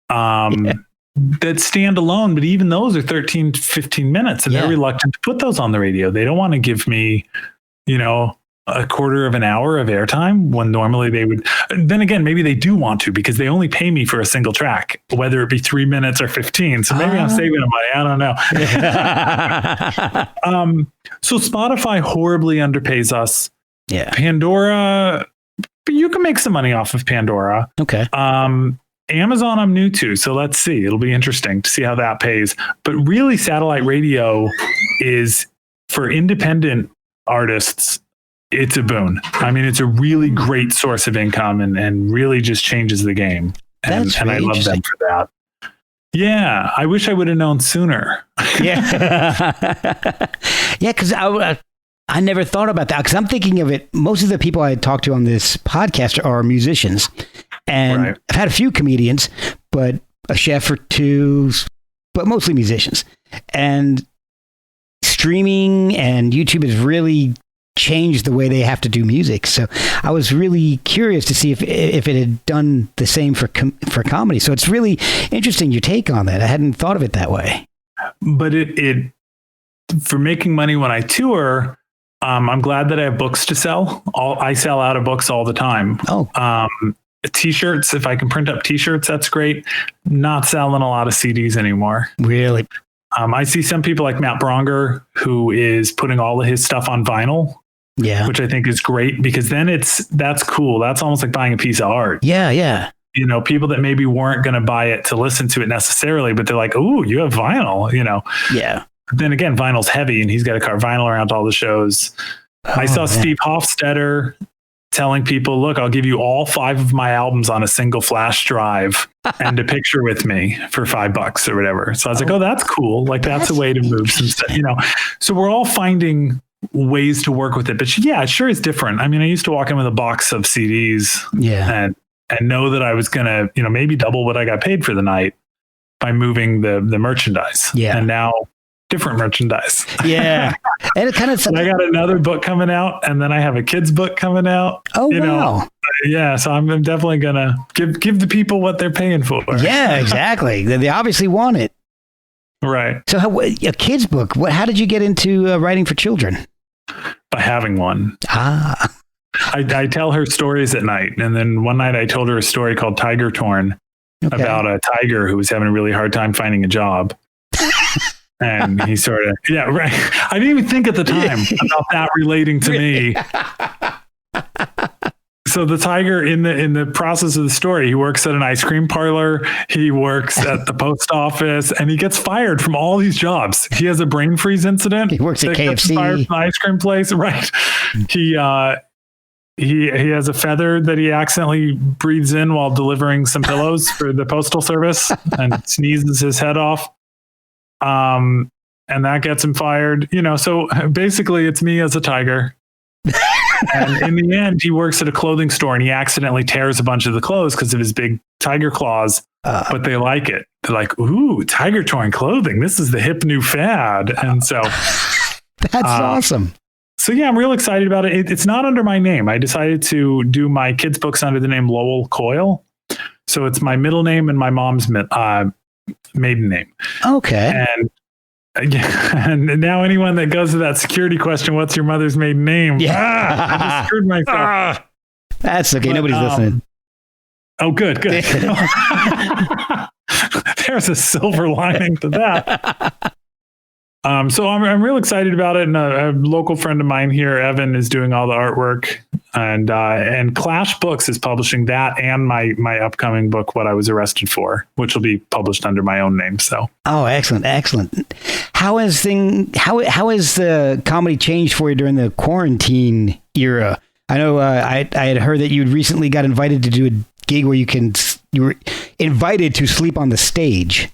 that stand alone, but even those are 13 to 15 minutes, and they're reluctant to put those on the radio. They don't want to give me, a quarter of an hour of airtime when normally they would. Then again, maybe they do want to, because they only pay me for a single track, whether it be 3 minutes or 15. So maybe I'm saving them money. I don't know. So Spotify horribly underpays us. Yeah. Pandora, but you can make some money off of Pandora. Okay. Amazon I'm new to, so let's see. It'll be interesting to see how that pays. But really, satellite radio is, for independent artists, it's a boon. I mean, it's a really great source of income and really just changes the game. And I love them for that. Yeah, I wish I would have known sooner. Yeah. Because I never thought about that, because I'm thinking of it. Most of the people I talk to on this podcast are musicians, and I've had a few comedians, but a chef or two, but mostly musicians. And streaming and YouTube has really changed the way they have to do music. So I was really curious to see if it had done the same for comedy. So it's really interesting, your take on that. I hadn't thought of it that way. But it for making money when I tour, I'm glad that I have books to sell. I sell out of books all the time. T-shirts, if I can print up T-shirts, that's great. Not selling a lot of CDs anymore. Really? I see some people like Matt Bronger, who is putting all of his stuff on vinyl. Yeah. Which I think is great, because then that's cool. That's almost like buying a piece of art. Yeah. Yeah. People that maybe weren't going to buy it to listen to it necessarily, but they're like, "Ooh, you have vinyl," Yeah. Then again, vinyl's heavy, and he's got to cart vinyl around to all the shows. I saw Steve Hofstetter telling people, "Look, I'll give you all 5 of my albums on a single flash drive and a picture with me for $5 or whatever." So I was like, "Oh, that's cool. Like that's a way to move some stuff, So we're all finding ways to work with it, but it sure is different. I mean, I used to walk in with a box of CDs, and know that I was gonna, maybe double what I got paid for the night by moving the merchandise. Yeah, and now different merchandise. Yeah, and it kind of. I got another book coming out, and then I have a kid's book coming out. Oh, wow. Yeah, so I'm definitely gonna give the people what they're paying for. Yeah, exactly. They obviously want it. Right. So a kid's book. How did you get into writing for children? By having one. I tell her stories at night. And then one night I told her a story called Tiger Torn about a tiger who was having a really hard time finding a job. And he sort of, I didn't even think at the time about that relating to me. So the tiger, in the process of the story, he works at an ice cream parlor. He works at the post office, and he gets fired from all these jobs. He has a brain freeze incident. He works at KFC. Fired from the ice cream place, right? He has a feather that he accidentally breathes in while delivering some pillows for the postal service, and sneezes his head off. And that gets him fired. So basically, it's me as a tiger. And in the end, he works at a clothing store, and he accidentally tears a bunch of the clothes because of his big tiger claws, but they like it. They're like, "Ooh, tiger torn clothing. This is the hip new fad." And so that's awesome. So I'm real excited about it. It's not under my name. I decided to do my kids' books under the name Lowell Coyle. So it's my middle name and my mom's maiden name. Okay. And now anyone that goes to that security question, "What's your mother's maiden name?" I just screwed myself. That's okay. Nobody's listening. Oh, good. There's a silver lining to that. So I'm real excited about it. And a local friend of mine here, Evan, is doing all the artwork, and Clash Books is publishing that and my upcoming book, What I Was Arrested For, which will be published under my own name. So. Oh, excellent. How has the comedy changed for you during the quarantine era? I know I had heard that you'd recently got invited to do a gig where you were invited to sleep on the stage.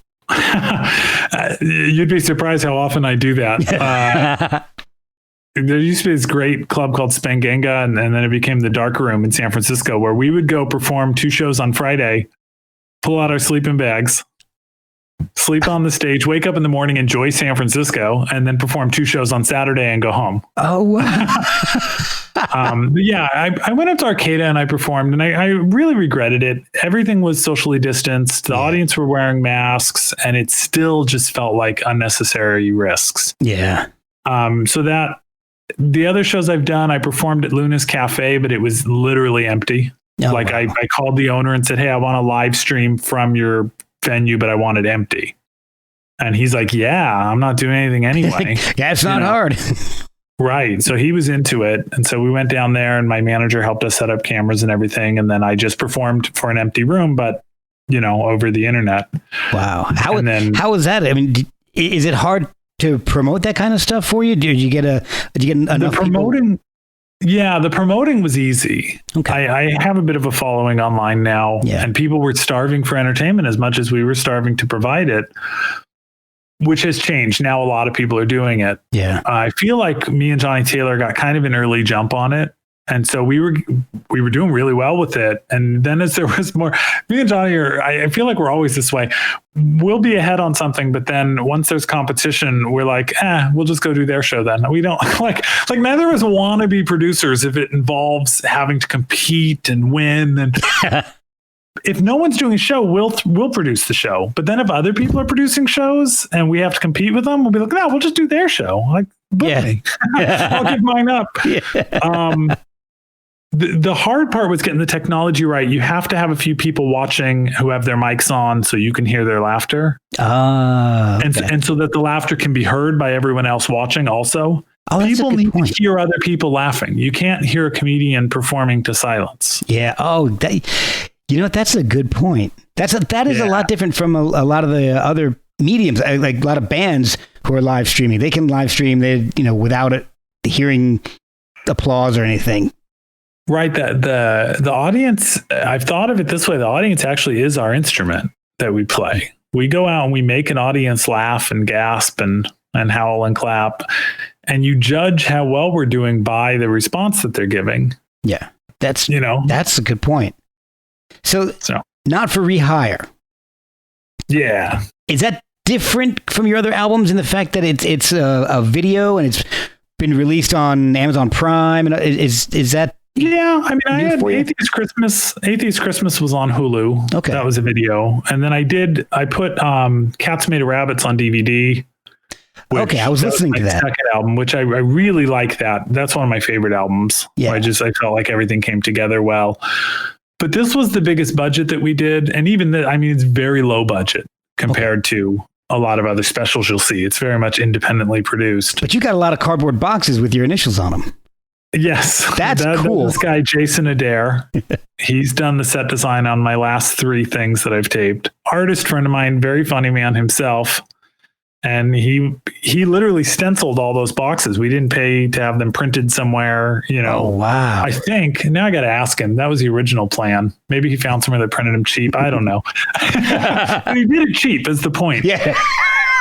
You'd be surprised how often I do that. there used to be this great club called Spangenga, and then it became the Dark Room in San Francisco, where we would go perform 2 shows on Friday, pull out our sleeping bags, sleep on the stage, wake up in the morning, enjoy San Francisco, and then perform 2 shows on Saturday and go home. Oh, wow. I went up to Arcata and I performed, and I really regretted it. Everything was socially distanced. The audience were wearing masks, and it still just felt like unnecessary risks. Yeah. So that the other shows I've done, I performed at Luna's Cafe, but it was literally empty. Oh, like wow. I called the owner and said, "Hey, I want a live stream from your venue, but I want it empty." And he's like, "Yeah, I'm not doing anything anyway." Yeah, it's not hard. Right. So he was into it. And so we went down there, and my manager helped us set up cameras and everything. And then I just performed for an empty room, but over the internet. Wow. How is that? I mean, is it hard to promote that kind of stuff for you? Did you get enough the promoting? people? Yeah, the promoting was easy. Okay. I have a bit of a following online now, and people were starving for entertainment as much as we were starving to provide it, which has changed. Now a lot of people are doing it. Yeah. I feel like me and Johnny Taylor got kind of an early jump on it. And so we were doing really well with it. And then as there was more, me and Johnny I feel like we're always this way. We'll be ahead on something, but then once there's competition, we're like, we'll just go do their show then. We don't like neither of us want to be producers if it involves having to compete and win. And if no one's doing a show, we'll produce the show. But then if other people are producing shows and we have to compete with them, we'll be like, no, we'll just do their show. Like, book me. I'll give mine up. Yeah. The hard part was getting the technology right. You have to have a few people watching who have their mics on so you can hear their laughter. Okay. And so that the laughter can be heard by everyone else watching also. People need to hear other people laughing. You can't hear a comedian performing to silence. Yeah. Oh, you know what? That's a good point. That is a lot different from a lot of the other mediums, like a lot of bands who are live streaming. They can live stream without it hearing applause or anything. Right. The audience, I've thought of it this way. The audience actually is our instrument that we play. We go out and we make an audience laugh and gasp and howl and clap. And you judge how well we're doing by the response that they're giving. Yeah. That's Yeah, I mean, I had Atheist Christmas. Atheist Christmas was on Hulu. Okay, that was a video, and then I put Cats Made of Rabbits on DVD. Okay, I was listening to that second album, which I really like. That's one of my favorite albums. Yeah, I felt like everything came together well. But this was the biggest budget that we did, and even it's very low budget compared to a lot of other specials you'll see. It's very much independently produced. But you got a lot of cardboard boxes with your initials on them. Yes. That's cool. This guy, Jason Adair, he's done the set design on my last 3 things that I've taped. Artist friend of mine, very funny man himself. And he literally stenciled all those boxes. We didn't pay to have them printed somewhere, Oh, wow. I think, now I got to ask him. That was the original plan. Maybe he found somewhere that printed them cheap. I don't know. But he did it cheap is the point. Yeah.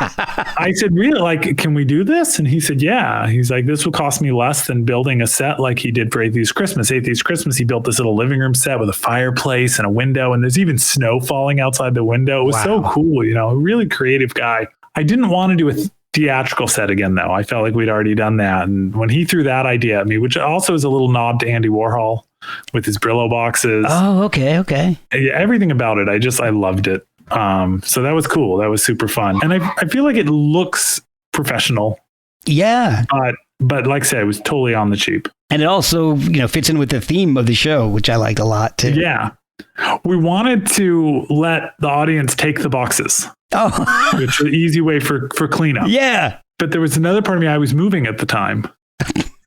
I said, really, can we do this? And he said, yeah. He's like, this will cost me less than building a set like he did for Atheist Christmas. Atheist Christmas, he built this little living room set with a fireplace and a window, and there's even snow falling outside the window. It was so cool, a really creative guy. I didn't want to do a theatrical set again, though. I felt like we'd already done that. And when he threw that idea at me, which also is a little nod to Andy Warhol with his Brillo boxes. Oh, okay. Yeah, everything about it. I loved it. So that was cool. That was super fun. And I feel like it looks professional. Yeah. But like I said, it was totally on the cheap. And it also, fits in with the theme of the show, which I liked a lot too. Yeah. We wanted to let the audience take the boxes. Oh, which is an easy way for cleanup. Yeah. But there was another part of me, I was moving at the time.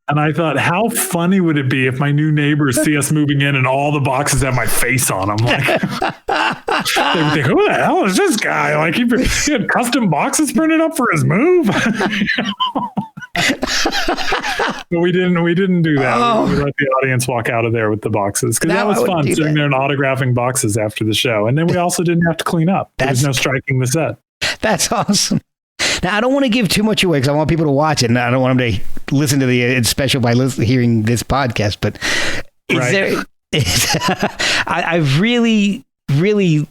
And I thought, how funny would it be if my new neighbors see us moving in and all the boxes have my face on them? Like, they would think, who the hell is this guy? Like, he had custom boxes printed up for his move. But we didn't do that. Oh. We let the audience walk out of there with the boxes because that was fun, sitting there and autographing boxes after the show. And then we also didn't have to clean up. There was no striking the set. That's awesome. Now, I don't want to give too much away because I want people to watch it, and I don't want them to listen to the special by hearing this podcast, but I've really, really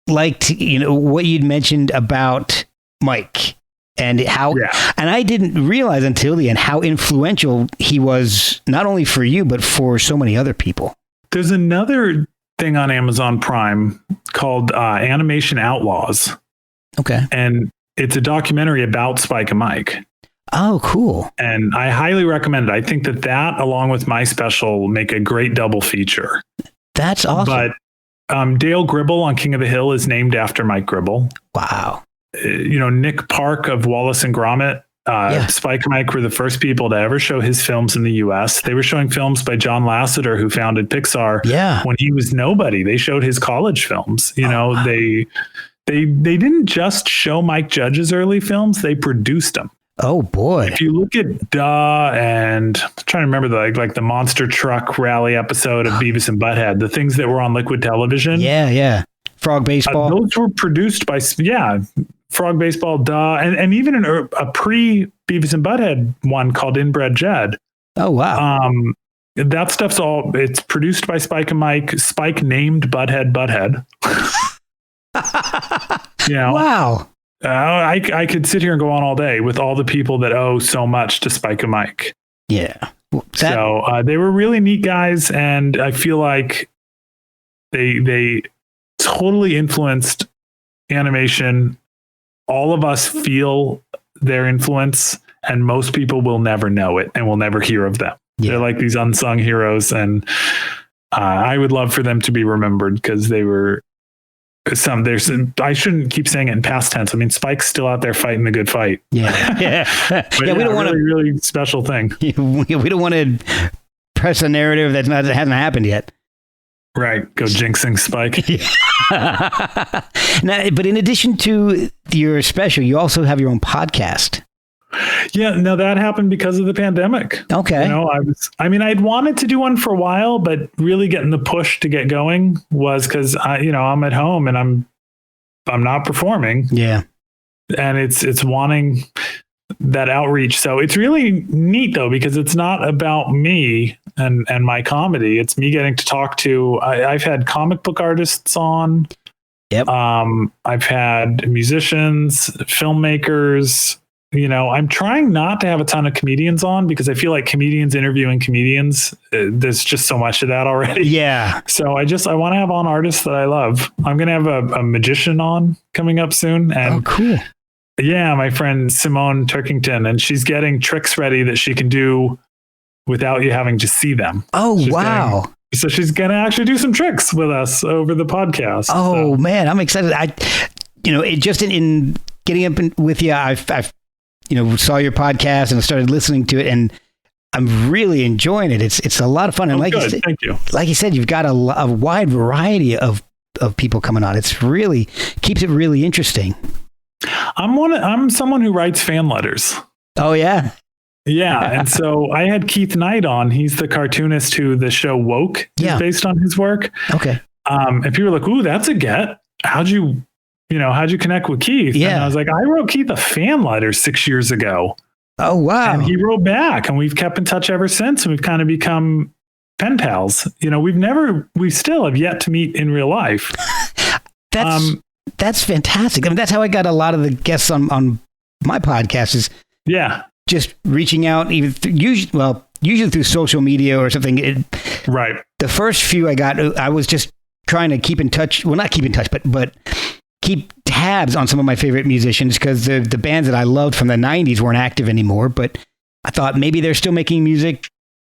liked, what you'd mentioned about Mike and how, and I didn't realize until the end how influential he was, not only for you, but for so many other people. There's another thing on Amazon Prime called Animation Outlaws. Okay. And it's a documentary about Spike and Mike. Oh, cool. And I highly recommend it. I think that along with my special make a great double feature. That's awesome. But Dale Gribble on King of the Hill is named after Mike Gribble. Wow. Nick Park of Wallace and Gromit. Spike and Mike were the first people to ever show his films in the US. They were showing films by John Lasseter, who founded Pixar when he was nobody. They showed his college films. Wow. They didn't just show Mike Judge's early films, they produced them. Oh boy. If you look at Duh and I'm trying to remember the monster truck rally episode of Beavis and Butthead, the things that were on Liquid Television. Yeah. Frog Baseball. Those were produced by Frog Baseball, Duh, and even a pre Beavis and Butthead one called Inbred Jed. Oh wow. That stuff's it's produced by Spike and Mike. Spike named Butthead. Wow. I could sit here and go on all day with all the people that owe so much to Spike and Mike. Yeah. So they were really neat guys, and I feel like they totally influenced animation. All of us feel their influence, and most people will never know it and will never hear of them. Yeah. They're like these unsung heroes, and I would love for them to be remembered because they were I shouldn't keep saying it in past tense. I mean, Spike's still out there fighting the good fight. Yeah. We don't want a really special thing. We don't want to press a narrative that hasn't happened yet. Right. Go jinxing Spike. Now, but in addition to your special, you also have your own podcast. Yeah, no, that happened because of the pandemic. Okay. I'd wanted to do one for a while, but really getting the push to get going was because I'm at home and I'm not performing. Yeah. And it's wanting that outreach. So it's really neat though, because it's not about me and my comedy. It's me getting to talk to, I've had comic book artists on. Yep. I've had musicians, filmmakers. I'm trying not to have a ton of comedians on because I feel like comedians interviewing comedians, there's just so much of that already. Yeah. So I want to have on artists that I love. I'm going to have a magician on coming up soon. And cool. Yeah, my friend Simone Turkington, and she's getting tricks ready that she can do without you having to see them. Oh, wow. So she's going to actually do some tricks with us over the podcast. Oh, man, I'm excited. Just in getting up with you, I've saw your podcast and I started listening to it, and I'm really enjoying it. It's a lot of fun. And Thank you. Like you said, you've got a wide variety of people coming on. It's really keeps it really interesting. I'm someone who writes fan letters. Oh yeah. Yeah. And so I had Keith Knight on. He's the cartoonist who the show Woke is based on his work. Okay. And people were like, ooh, that's a get. How'd you connect with Keith? Yeah. And I was like, I wrote Keith a fan letter 6 years ago. Oh, wow. And he wrote back, and we've kept in touch ever since. And we've kind of become pen pals. We still have yet to meet in real life. That's fantastic. I mean, that's how I got a lot of the guests on my podcast is just reaching out, usually through social media or something. Right. The first few I got, I was just trying to keep in touch. Well, not keep in touch, but keep tabs on some of my favorite musicians because the bands that I loved from the 90s weren't active anymore. But I thought maybe they're still making music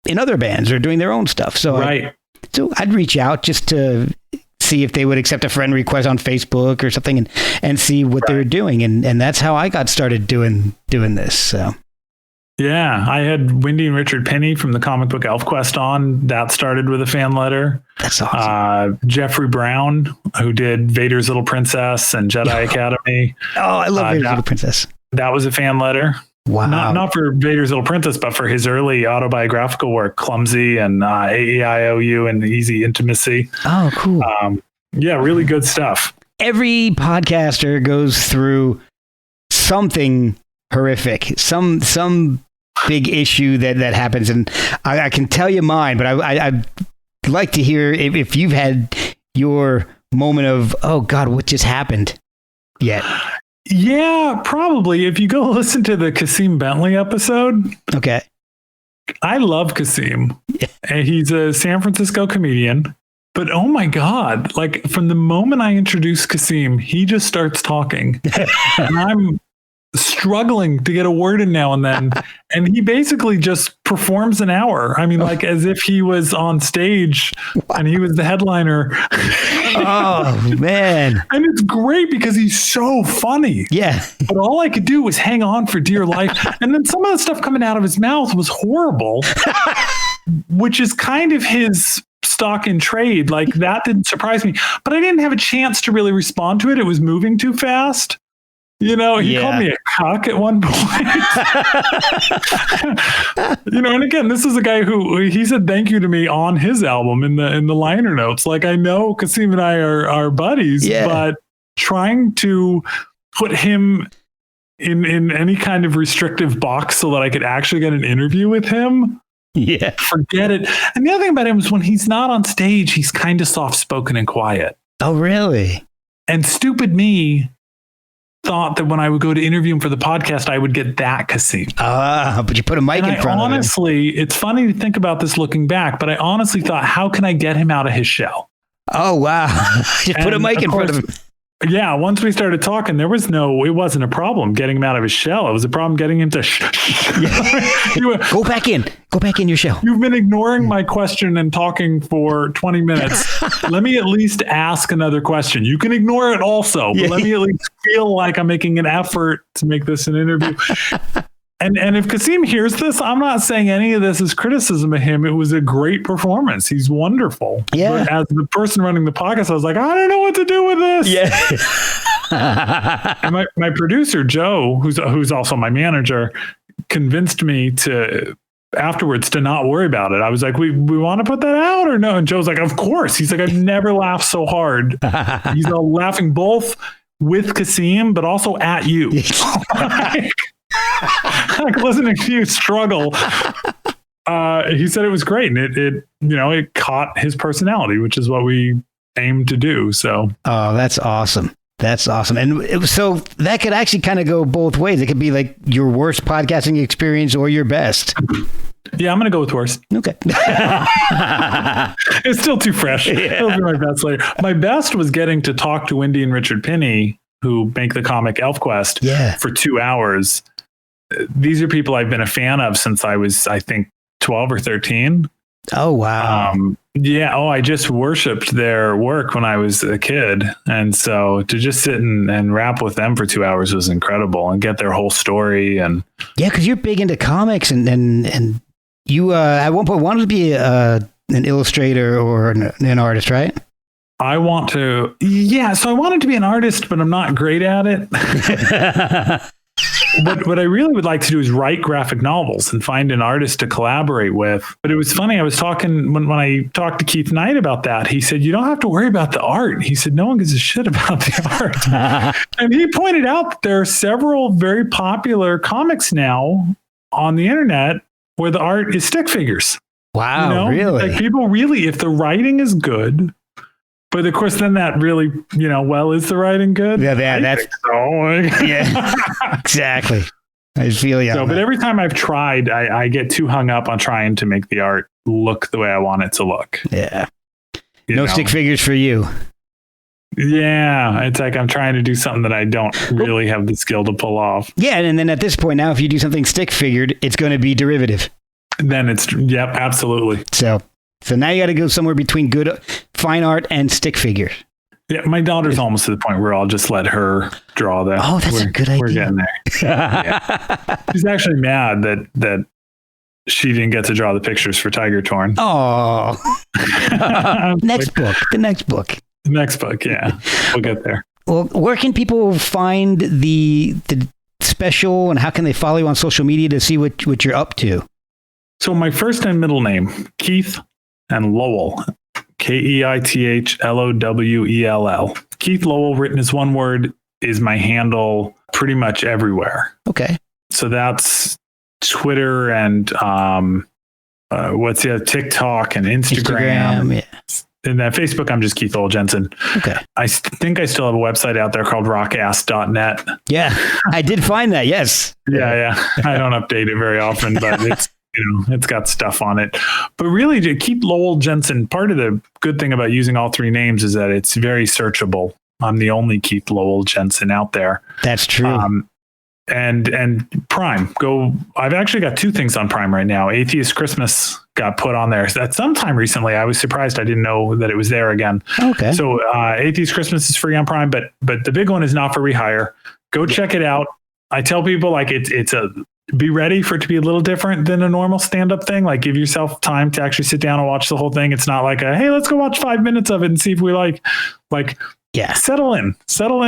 in other bands or doing their own stuff. So I'd reach out just to see if they would accept a friend request on Facebook or something and see what they were doing. And that's how I got started doing this. So. Yeah, I had Wendy and Richard Penny from the comic book ElfQuest on. That started with a fan letter. That's awesome. Jeffrey Brown, who did Vader's Little Princess and Jedi Academy. Oh, I love Vader's Little Princess. That was a fan letter. Wow. Not for Vader's Little Princess, but for his early autobiographical work, Clumsy and AEIOU and Easy Intimacy. Oh, cool. Yeah, really good stuff. Every podcaster goes through something horrific, some big issue that happens. And I can tell you mine, but I'd like to hear if you've had your moment of, oh God, what just happened yet? Yeah, probably. If you go listen to the Kasim Bentley episode. Okay. I love Kasim. And he's a San Francisco comedian. But oh my God, like from the moment I introduce Kasim, he just starts talking. And I'm struggling to get a word in now and then. And he basically just performs an hour. I mean, like as if he was on stage and he was the headliner. Oh, man. And it's great because he's so funny. Yeah. But all I could do was hang on for dear life. And then some of the stuff coming out of his mouth was horrible, which is kind of his stock in trade. Like that didn't surprise me, but I didn't have a chance to really respond to it. It was moving too fast. You know, he called me a cock at one point. You know, and again, this is a guy who he said thank you to me on his album in the liner notes. Like I know Kasim and I are buddies, but trying to put him in any kind of restrictive box so that I could actually get an interview with him. Yeah. Forget it. And the other thing about him is when he's not on stage, he's kind of soft-spoken and quiet. Oh, really? And stupid me thought that when I would go to interview him for the podcast, I would get that Kasim. But you put a mic in front of him. Honestly, it's funny to think about this looking back, but I honestly thought, how can I get him out of his shell? Oh, wow. Just put a mic in front of him. Yeah, once we started talking, it wasn't a problem getting him out of his shell. It was a problem getting him to Go back in your shell. You've been ignoring my question and talking for 20 minutes. Let me at least ask another question. You can ignore it also, but let me at least feel like I'm making an effort to make this an interview. And if Kasim hears this, I'm not saying any of this is criticism of him. It was a great performance. He's wonderful. Yeah. But as the person running the podcast, I was like, I don't know what to do with this. Yeah. And my producer, Joe, who's also my manager, convinced me afterwards to not worry about it. I was like, we want to put that out or no? And Joe's like, of course. He's like, I've never laughed so hard. He's laughing both with Kasim, but also at you. Like listening to you struggle. He said it was great, and it caught his personality, which is what we aim to do. So, oh, that's awesome. That's awesome. And so that could actually kind of go both ways. It could be like your worst podcasting experience or your best. Yeah, I'm going to go with worst. Okay. It's still too fresh. It'll be my best later. My best was getting to talk to Wendy and Richard Pinney, who make the comic ElfQuest, for 2 hours. These are people I've been a fan of since I was, I think, 12 or 13. Oh, wow. I just worshipped their work when I was a kid. And so to just sit and rap with them for 2 hours was incredible and get their whole story. And yeah, because you're big into comics and you at one point wanted to be an illustrator or an artist, right? So I wanted to be an artist, but I'm not great at it. But what I really would like to do is write graphic novels and find an artist to collaborate with. But it was funny. I was talking when I talked to Keith Knight about that. He said, you don't have to worry about the art. He said, no one gives a shit about the art. And he pointed out that there are several very popular comics now on the internet where the art is stick figures. Wow, really? Like people really, if the writing is good, but of course, then that really, is the writing good? Yeah, that's so. Yeah, exactly. I feel you. But every time I've tried, I get too hung up on trying to make the art look the way I want it to look. Yeah. No stick figures for you. Yeah, it's like I'm trying to do something that I don't really have the skill to pull off. Yeah, and then at this point now, if you do something stick figured, it's going to be derivative. Then absolutely. So now you got to go somewhere between good fine art and stick figures. Yeah, my daughter's almost to the point where I'll just let her draw that. Oh, that's a good idea. We're getting there. Yeah. She's actually mad that she didn't get to draw the pictures for Tiger Torn. Oh. The next book, yeah. We'll get there. Well, where can people find the special, and how can they follow you on social media to see what you're up to? So my first and middle name, Keith and Lowell, KeithLowell. Keith Lowell, written as one word, is my handle pretty much everywhere. Okay. So that's Twitter and TikTok and Instagram. Yeah. And then Facebook, I'm just Keith Lowell Jensen. Okay. I think I still have a website out there called rockass.net. Yeah, I did find that. Yes. Yeah. I don't update it very often, but it's, it's got stuff on it. But really, to keep Lowell Jensen, part of the good thing about using all three names is that it's very searchable. I'm the only Keith Lowell Jensen out there. That's true. And Prime, I've actually got two things on Prime right now. Atheist Christmas got put on there. At some time recently, I was surprised I didn't know that it was there again. Okay. So Atheist Christmas is free on Prime, but the big one is not for rehire. Go check it out. I tell people like be ready for it to be a little different than a normal stand-up thing. Like give yourself time to actually sit down and watch the whole thing. It's not like hey, let's go watch 5 minutes of it and see if we like. Yeah, settle in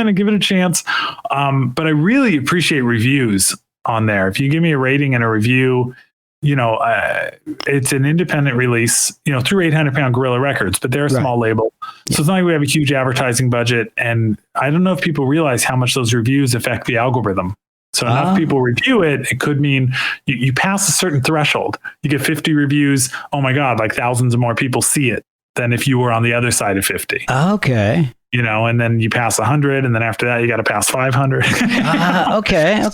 and give it a chance. But I really appreciate reviews on there. If you give me a rating and a review, it's an independent release, through 800 Pound Gorilla Records, but they're a small label. So it's not like we have a huge advertising budget. And I don't know if people realize how much those reviews affect the algorithm. So enough people review it, it could mean you pass a certain threshold. You get 50 reviews. Oh my God, like thousands of more people see it than if you were on the other side of 50. Okay. And then you pass 100, and then after that, you got to pass 500. Okay.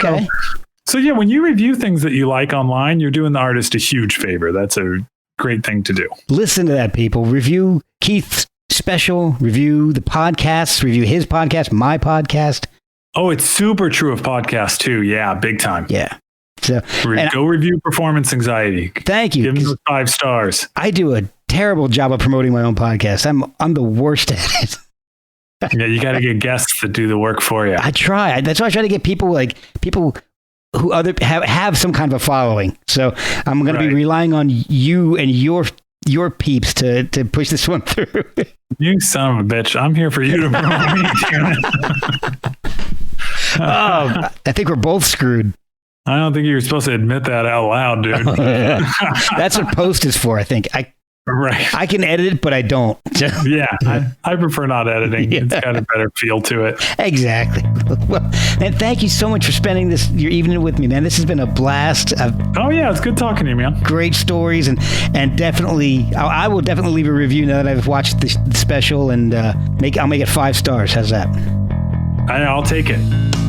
So yeah, when you review things that you like online, you're doing the artist a huge favor. That's a great thing to do. Listen to that, people. Review Keith's special, review the podcast, review his podcast, my podcast. Oh, it's super true of podcasts too. Yeah, big time. Yeah. So go review Performance Anxiety. Thank you. Give them those 5 stars. I do a terrible job of promoting my own podcast. I'm the worst at it. Yeah, you got to get guests that do the work for you. I try. That's why I try to get people who have some kind of a following. So I'm going to be relying on you and your peeps to push this one through. You son of a bitch! I'm here for you to promote me. I think we're both screwed. I don't think you were supposed to admit that out loud, dude. That's what post is for. I think I can edit it, but I don't. Yeah, I prefer not editing. Yeah. It's got a better feel to it. Exactly. Well, man, thank you so much for spending your evening with me, man. This has been a blast. It's good talking to you, man. Great stories, and definitely, I will definitely leave a review now that I've watched the special, and I'll make it 5 stars. How's that? I'll take it.